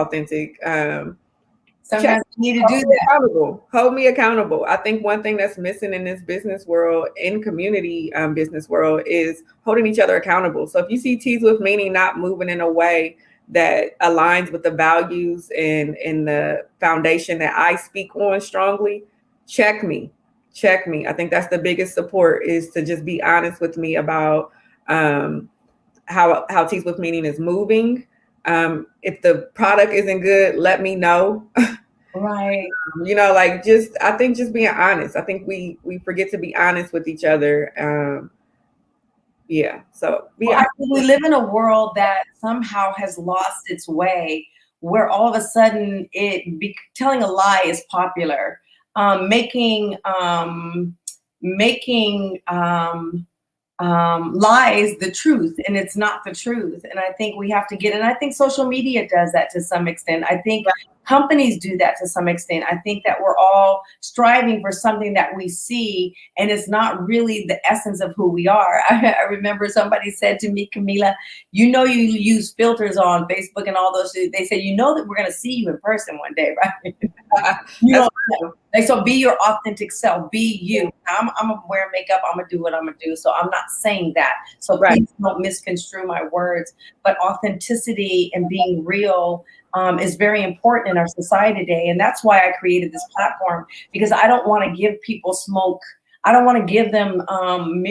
Sometimes you need to do that. Hold me accountable. I think one thing that's missing in this business world, in community business world, is holding each other accountable. So if you see Teas with Meaning not moving in a way that aligns with the values and the foundation that I speak on strongly, check me. I think that's the biggest support, is to just be honest with me about how Teas with Meaning is moving. If the product isn't good, let me know. Right. I think just being honest. I think we forget to be honest with each other. So I think we live in a world that somehow has lost its way, where all of a sudden telling a lie is popular. Making lies the truth, and it's not the truth. And I think we have to and I think social media does that to some extent. I think companies do that to some extent. I think that we're all striving for something that we see, and it's not really the essence of who we are. I remember somebody said to me, Camila, you use filters on Facebook and all those. They said, that we're going to see you in person one day, right? So be your authentic self, be you. I'm gonna wear makeup, I'm gonna do what I'm gonna do. So I'm not saying that. So please don't misconstrue my words. But authenticity and being real is very important in our society today. And that's why I created this platform, because I don't want to give people smoke. I don't want to give them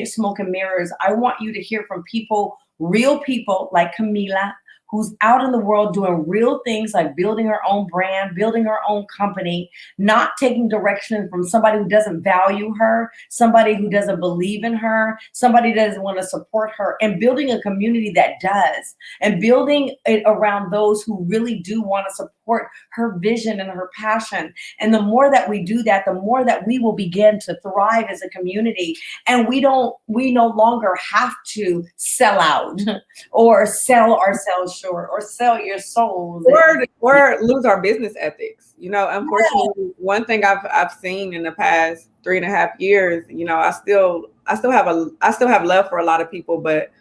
smoke and mirrors. I want you to hear from real people like Camila, who's out in the world doing real things, like building her own brand, building her own company, not taking direction from somebody who doesn't value her, somebody who doesn't believe in her, somebody that doesn't want to support her, and building a community that does, and building it around those who really do want to support her vision and her passion. And the more that we do that, the more that we will begin to thrive as a community. And we no longer have to sell out or sell ourselves short or sell your souls or lose our business ethics. Unfortunately, one thing I've seen in the past 3.5 years, I still have love for a lot of people, but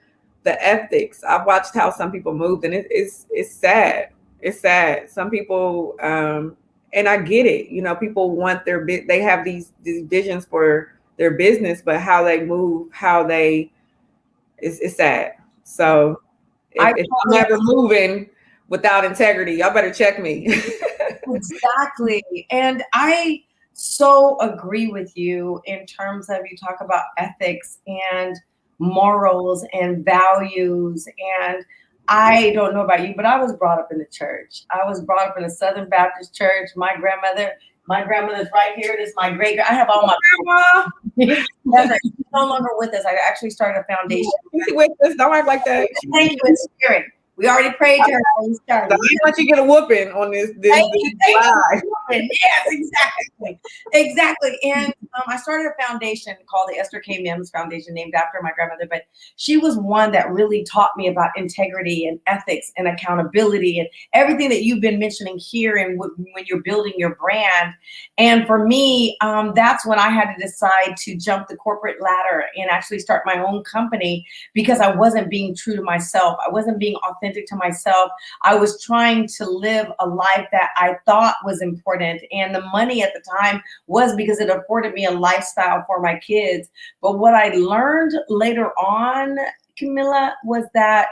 the ethics, I've watched how some people moved, and it's sad. It's sad. Some people, and I get it, people want they have these visions for their business, but how they move, it's sad. So if I'm ever moving without integrity, y'all better check me. Exactly. And I so agree with you in terms of, you talk about ethics and morals and values. And I don't know about you, but I was brought up in the church. I was brought up in a Southern Baptist church. My grandmother's right here. This is my great. I have all my grandma. She's no longer with us. I actually started a foundation. She's with us. Don't act like that. Thank you in spirit. We already prayed to her when we started. I want you to get a whooping on this live. Yes, exactly. And I started a foundation called the Esther K. Mims Foundation, named after my grandmother. But she was one that really taught me about integrity and ethics and accountability and everything that you've been mentioning here, and when you're building your brand. And for me, that's when I had to decide to jump the corporate ladder and actually start my own company, because I wasn't being true to myself. I wasn't being authentic to myself. I was trying to live a life that I thought was important. And the money at the time was because it afforded me a lifestyle for my kids. But what I learned later on, Camila, was that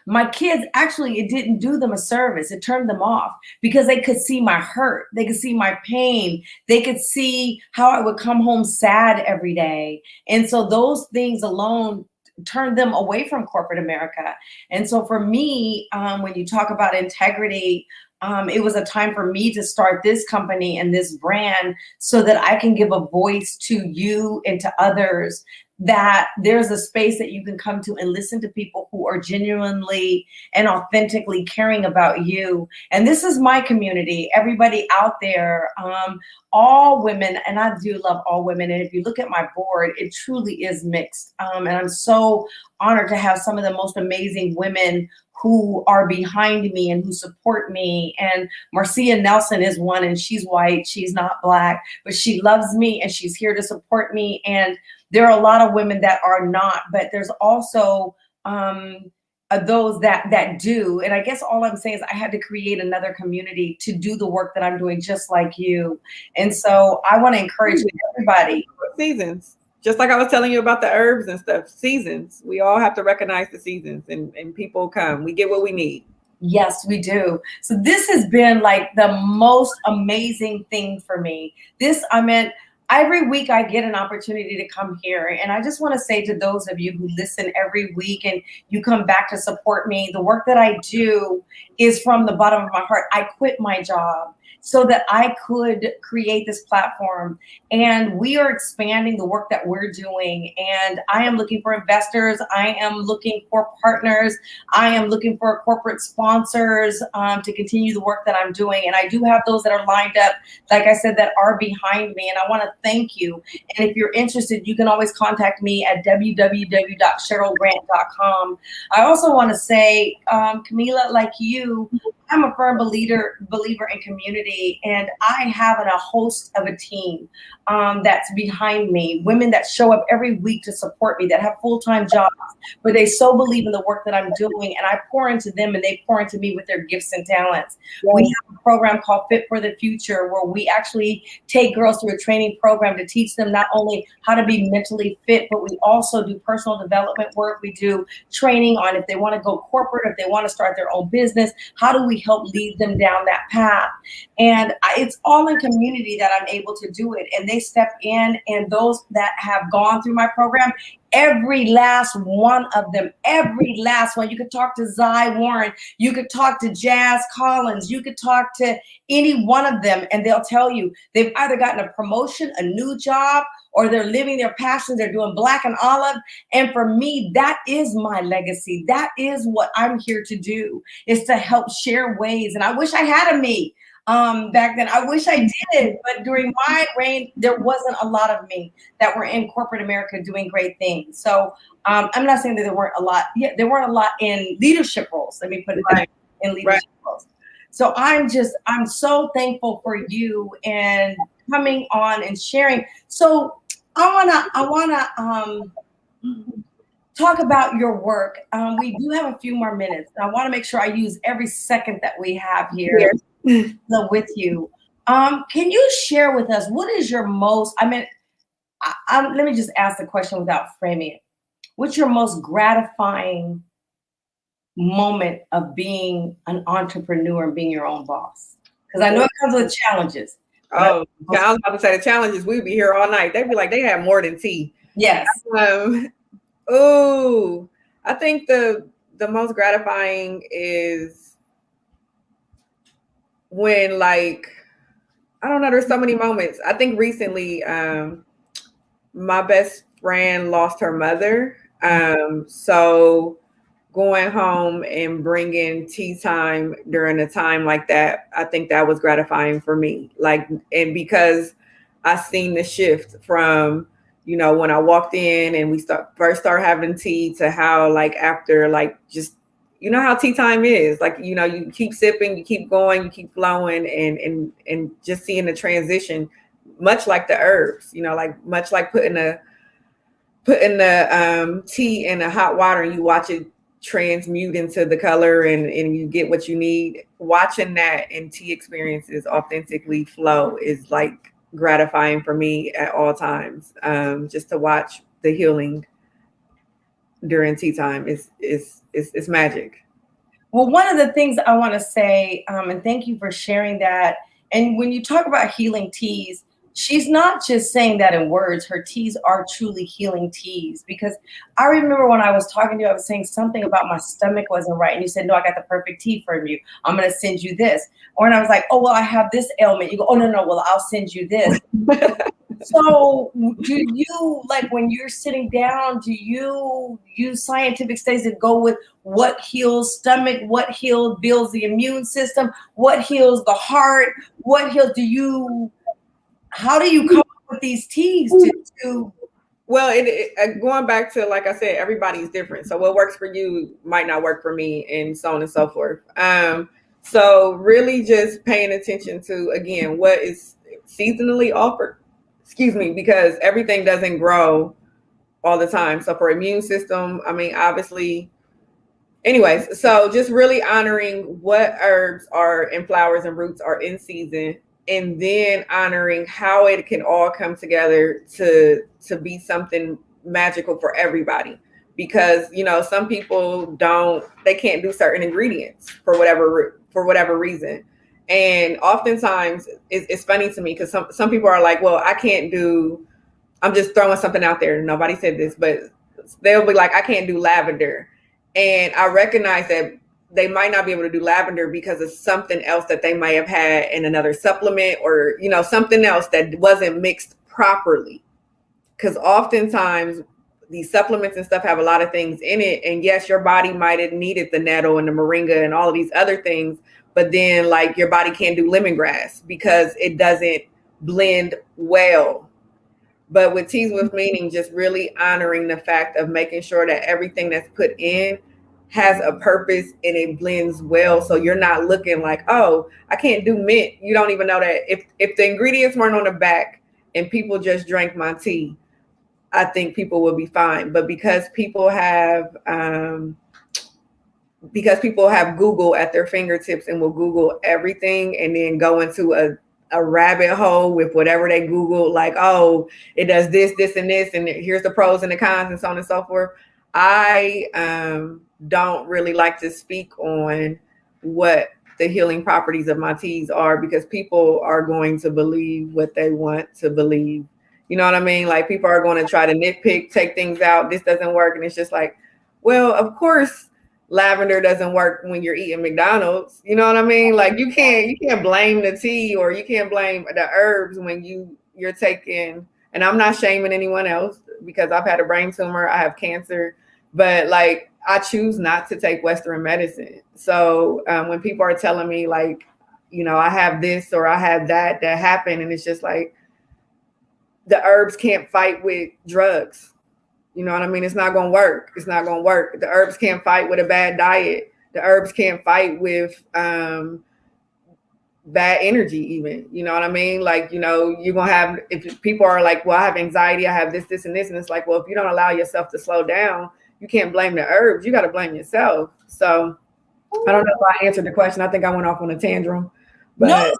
my kids, actually, it didn't do them a service. It turned them off because they could see my hurt. They could see my pain. They could see how I would come home sad every day. And so those things alone turned them away from corporate America. And so for me, when you talk about integrity, it was a time for me to start this company and this brand so that I can give a voice to you and to others, that there's a space that you can come to and listen to people who are genuinely and authentically caring about you. And this is my community, everybody out there, all women, and I do love all women. And if you look at my board, it truly is mixed. And I'm so honored to have some of the most amazing women who are behind me and who support me. And Marcia Nelson is one, and she's white, she's not Black, but she loves me and she's here to support me. And there are a lot of women that are not, but there's also those that do. And I guess all I'm saying is I had to create another community to do the work that I'm doing, just like you. And so I want to encourage everybody. Seasons. Just like I was telling you about the herbs and stuff, seasons. We all have to recognize the seasons, and people come. We get what we need. Yes, we do. So this has been like the most amazing thing for me. Every week I get an opportunity to come here. And I just want to say to those of you who listen every week and you come back to support me, the work that I do is from the bottom of my heart. I quit my job so that I could create this platform. And we are expanding the work that we're doing. And I am looking for investors. I am looking for partners. I am looking for corporate sponsors to continue the work that I'm doing. And I do have those that are lined up, like I said, that are behind me. And I want to thank you. And if you're interested, you can always contact me at www.cherylgrant.com. I also want to say, Camila, like you, I'm a firm believer in community, and I have a host of a team that's behind me, women that show up every week to support me, that have full-time jobs, but they so believe in the work that I'm doing, and I pour into them and they pour into me with their gifts and talents. Yes. We have a program called Fit for the Future, where we actually take girls through a training program to teach them not only how to be mentally fit, but we also do personal development work. We do training on if they want to go corporate, if they want to start their own business, how do we help lead them down that path? And it's all in community that I'm able to do it. And they step in, and those that have gone through my program, every last one of them, every last one. You could talk to Zy Warren, you could talk to Jazz Collins, you could talk to any one of them, and they'll tell you they've either gotten a promotion, a new job, or they're living their passions. They're doing Black and Olive. And for me, that is my legacy. That is what I'm here to do, is to help share ways. And I wish I had a me back then. I wish I did, but during my reign, there wasn't a lot of me that were in corporate America doing great things. So I'm not saying that there weren't a lot. Yeah, there weren't a lot in leadership roles. Let me put it that way, in leadership roles. So I'm so thankful for you and coming on and sharing. So I wanna talk about your work. We do have a few more minutes. I want to make sure I use every second that we have here with you. Can you share with us, what is your most, let me just ask the question without framing it. What's your most gratifying moment of being an entrepreneur and being your own boss? Because I know it comes with challenges. Oh, I was about to say the challenges, we'd be here all night. They'd be like, they have more than tea. Yes. I think the most gratifying is when, like, I don't know, there's so many moments. I think recently, my best friend lost her mother. So going home and bringing tea time during a time like that, I think that was gratifying for me. Like, and because I seen the shift from, you know, when I walked in and we first start having tea to how, like, after, like, just, you know how tea time is, like, you know, you keep sipping, you keep going, you keep flowing, and just seeing the transition, much like the herbs, you know, like much like putting the tea in a hot water and you watch it transmute into the color and you get what you need. Watching that and tea experiences authentically flow is like gratifying for me at all times. Just to watch the healing during tea time is magic. Well, one of the things I want to say, and thank you for sharing that. And when you talk about healing teas, she's not just saying that in words. Her teas are truly healing teas. Because I remember when I was talking to you, I was saying something about my stomach wasn't right. And you said, no, I got the perfect tea for you. I'm going to send you this. Or and I was like, oh, well, I have this ailment. You go, oh, no, well, I'll send you this. So do you, like when you're sitting down, do you use scientific studies that go with what heals stomach, what builds the immune system, what heals the heart, what heals, how do you come up with these teas to Well, going back to, like I said, everybody's different. So what works for you might not work for me, and so on and so forth. So really just paying attention to, again, what is seasonally offered. Excuse me, because everything doesn't grow all the time. So for immune system, I mean, obviously, anyways, so just really honoring what herbs are and flowers and roots are in season, and then honoring how it can all come together to be something magical for everybody. Because, you know, some people they can't do certain ingredients for whatever reason. And oftentimes it's funny to me because some people are like, well, I'm just throwing something out there. Nobody said this, but they'll be like, I can't do lavender. And I recognize that they might not be able to do lavender because of something else that they might have had in another supplement, or, you know, something else that wasn't mixed properly. Because oftentimes these supplements and stuff have a lot of things in it. And yes, your body might have needed the nettle and the moringa and all of these other things. But then, like, your body can't do lemongrass because it doesn't blend well. But with Teas with Meaning, just really honoring the fact of making sure that everything that's put in has a purpose and it blends well. So you're not looking like, oh, I can't do mint. You don't even know that if the ingredients weren't on the back and people just drank my tea, I think people will be fine. But because people have Google at their fingertips and will Google everything and then go into a rabbit hole with whatever they Google, like, oh, it does this, this, and this, and here's the pros and the cons and so on and so forth. I don't really like to speak on what the healing properties of my teas are, because people are going to believe what they want to believe. You know what I mean? Like, people are going to try to nitpick, take things out. This doesn't work. And it's just like, well, of course, lavender doesn't work when you're eating McDonald's. You know what I mean? Like, you can't blame the tea or you can't blame the herbs when you're taking, and I'm not shaming anyone else because I've had a brain tumor, I have cancer, but like, I choose not to take Western medicine. So when people are telling me, like, you know, I have this or I have that happened, and it's just like, the herbs can't fight with drugs. You know what I mean? It's not going to work. It's not going to work. The herbs can't fight with a bad diet. The herbs can't fight with bad energy even. You know what I mean? Like, you know, you're going to have, if people are like, well, I have anxiety, I have this, this, and this. And it's like, well, if you don't allow yourself to slow down, you can't blame the herbs. You got to blame yourself. So I don't know if I answered the question. I think I went off on a tantrum. But no,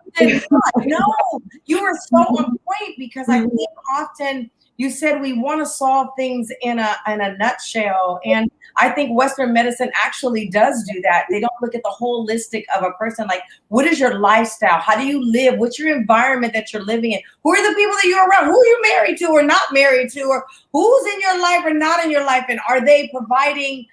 you were so on point, because I think often you said we want to solve things in a nutshell. And I think Western medicine actually does do that. They don't look at the holistic of a person. Like, what is your lifestyle? How do you live? What's your environment that you're living in? Who are the people that you're around? Who are you married to or not married to? Or who's in your life or not in your life? And are they providing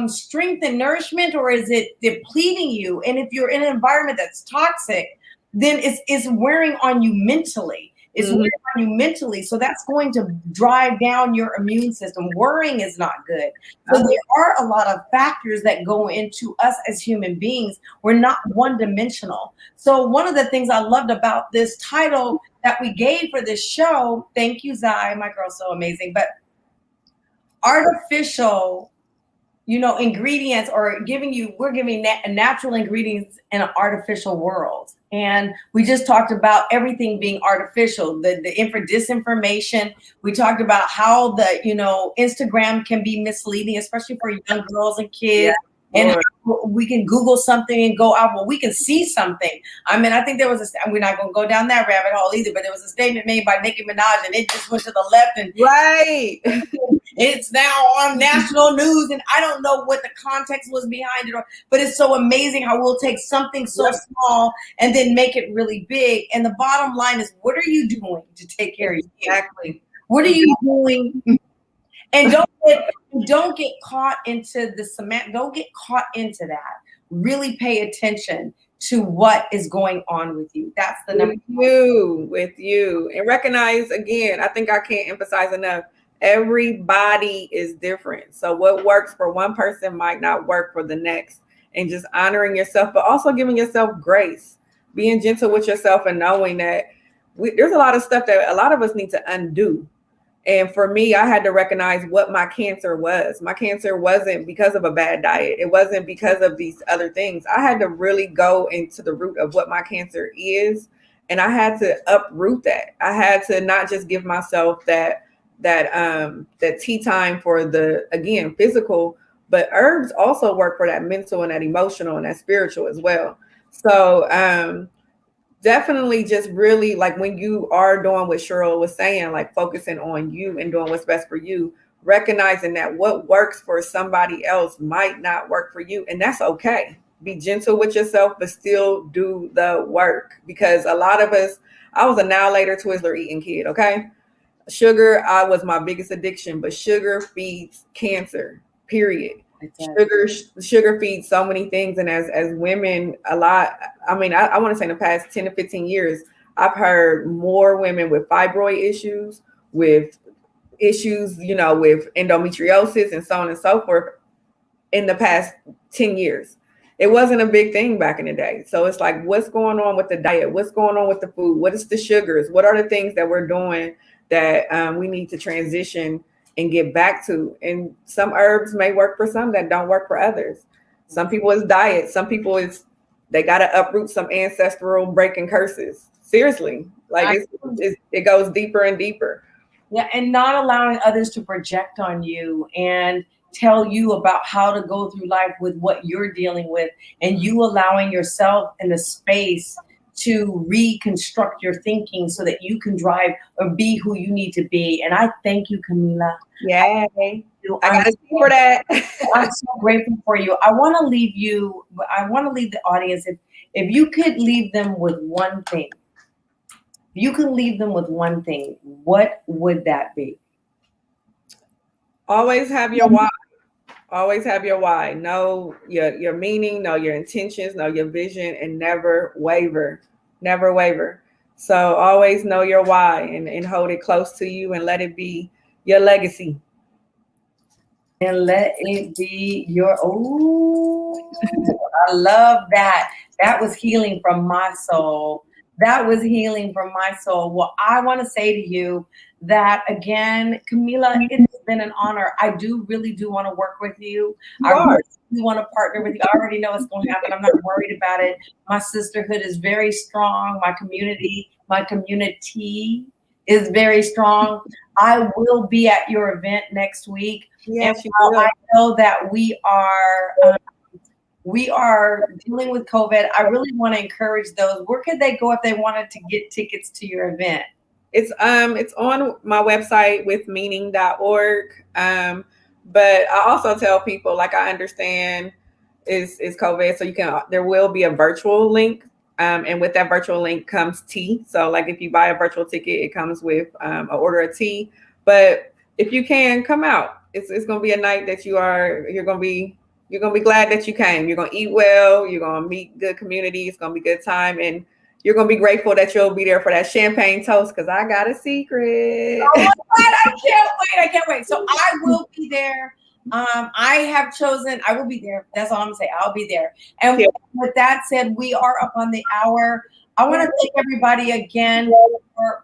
strength and nourishment, or is it depleting you? And if you're in an environment that's toxic, then it's wearing on you mentally. It's wearing on you mentally. So that's going to drive down your immune system. Worrying is not good. So there are a lot of factors that go into us as human beings. We're not one-dimensional. So one of the things I loved about this title that we gave for this show, thank you, Zai, my girl's so amazing, but artificial, you know, ingredients, or we're giving natural ingredients in an artificial world. And we just talked about everything being artificial, the disinformation. We talked about how Instagram can be misleading, especially for young girls and kids. and we can Google something and go out, but we can see something. I mean, I think there was we're not going to go down that rabbit hole either, but there was a statement made by Nicki Minaj and it just went to the left and it's now on national news. And I don't know what the context was behind it, but it's so amazing how we'll take something so small and then make it really big. And the bottom line is, what are you doing to take care of you? Exactly. What are you doing? And don't get caught into the cement. Don't get caught into that. Really pay attention to what is going on with you. That's the number with you. And recognize, again, I think I can't emphasize enough, everybody is different. So what works for one person might not work for the next. And just honoring yourself, but also giving yourself grace, being gentle with yourself and knowing that there's a lot of stuff that a lot of us need to undo. And for me, I had to recognize what my cancer was. My cancer wasn't because of a bad diet. It wasn't because of these other things. I had to really go into the root of what my cancer is. And I had to uproot that. I had to not just give myself that tea time for the, again, physical, but herbs also work for that mental and that emotional and that spiritual as well. So, definitely just really like when you are doing what Cheryl was saying, like focusing on you and doing what's best for you, recognizing that what works for somebody else might not work for you. And that's okay. Be gentle with yourself, but still do the work. Because a lot of us, I was a now later Twizzler eating kid, okay? Sugar, I was my biggest addiction, but sugar feeds cancer, period. Sugar feeds so many things. And as women, a lot, I mean, I want to say in the past 10 to 15 years, I've heard more women with fibroid issues, with issues, with endometriosis and so on and so forth in the past 10 years. It wasn't a big thing back in the day. So it's like, what's going on with the diet? What's going on with the food? What is the sugars? What are the things that we're doing that we need to transition and get back to? And some herbs may work for some that don't work for others. Some people it's diet. Some people they got to uproot some ancestral breaking curses. Seriously, like it goes deeper and deeper. Yeah, and not allowing others to project on you and tell you about how to go through life with what you're dealing with, and you allowing yourself in the space to reconstruct your thinking so that you can drive or be who you need to be. And I thank you, Camila. Yeah, I got to see for that. I'm so grateful for you. I want to leave the audience, if you could leave them with one thing, what would that be? Always have your why. Always have your why. Know your meaning, know your intentions, know your vision, and never waver. Never waver. So always know your why and hold it close to you and let it be your legacy. And let it be your, I love that. That was healing from my soul. Well, I want to say to you that again, Camila, it's been an honor. I really do want to work with you. I really want to partner with you. I already know it's going to happen. I'm not worried about it. My sisterhood is very strong. My community is very strong. I will be at your event next week. Yes, and while I know that we are dealing with COVID, I really want to encourage those. Where could they go if they wanted to get tickets to your event? It's on my website with meaning.org. But I also tell people, like, I understand it's COVID, so there will be a virtual link. And with that virtual link comes tea. So like if you buy a virtual ticket, it comes with an order of tea. But if you can come out, it's going to be a night that you're going to be glad that you came. You're going to eat well. You're going to meet good community. It's going to be a good time. And you're going to be grateful that you'll be there for that champagne toast, because I got a secret. Oh my God, I can't wait. So I will be there. I will be there. That's all I'm saying. I'll be there. And with that said, we are up on the hour. I want to thank everybody again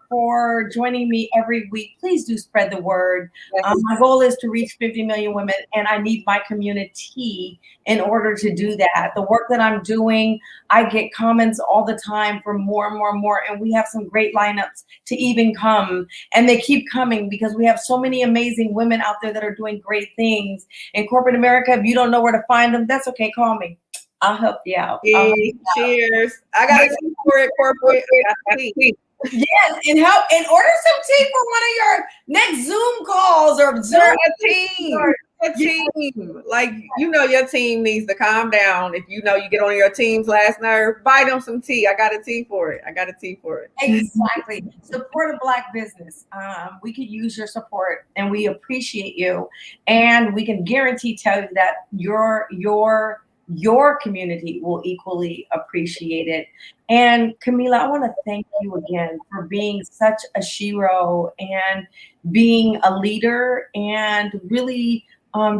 for joining me every week. Please do spread the word. My goal is to reach 50 million women, and I need my community in order to do that. The work that I'm doing, I get comments all the time for more and more and more, and we have some great lineups to even come, and they keep coming because we have so many amazing women out there that are doing great things. In corporate America, if you don't know where to find them, that's okay, call me. I'll help you out. Cheers. I got a tea for it, corporate. Yes, and help and order some tea for one of your next Zoom calls or Zoom. A team. Like, you know, your team needs to calm down. If you know you get on your team's last nerve, buy them some tea. I got a tea for it. Exactly. Support a Black business. We could use your support, and we appreciate you. And we can guarantee tell you that your community will equally appreciate it. And Camila, I want to thank you again for being such a shero and being a leader and really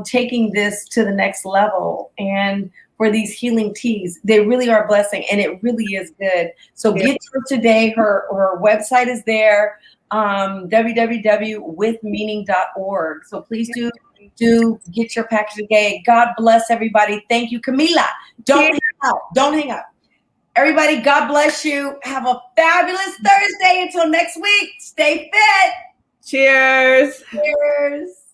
taking this to the next level. And for these healing teas, they really are a blessing, and it really is good. So get her today. Her website is there, www.withmeaning.org. So please do get your package today. God bless everybody. Thank you, Camila. Don't hang up. Everybody, God bless you. Have a fabulous Thursday. Until next week, stay fit. Cheers. Cheers.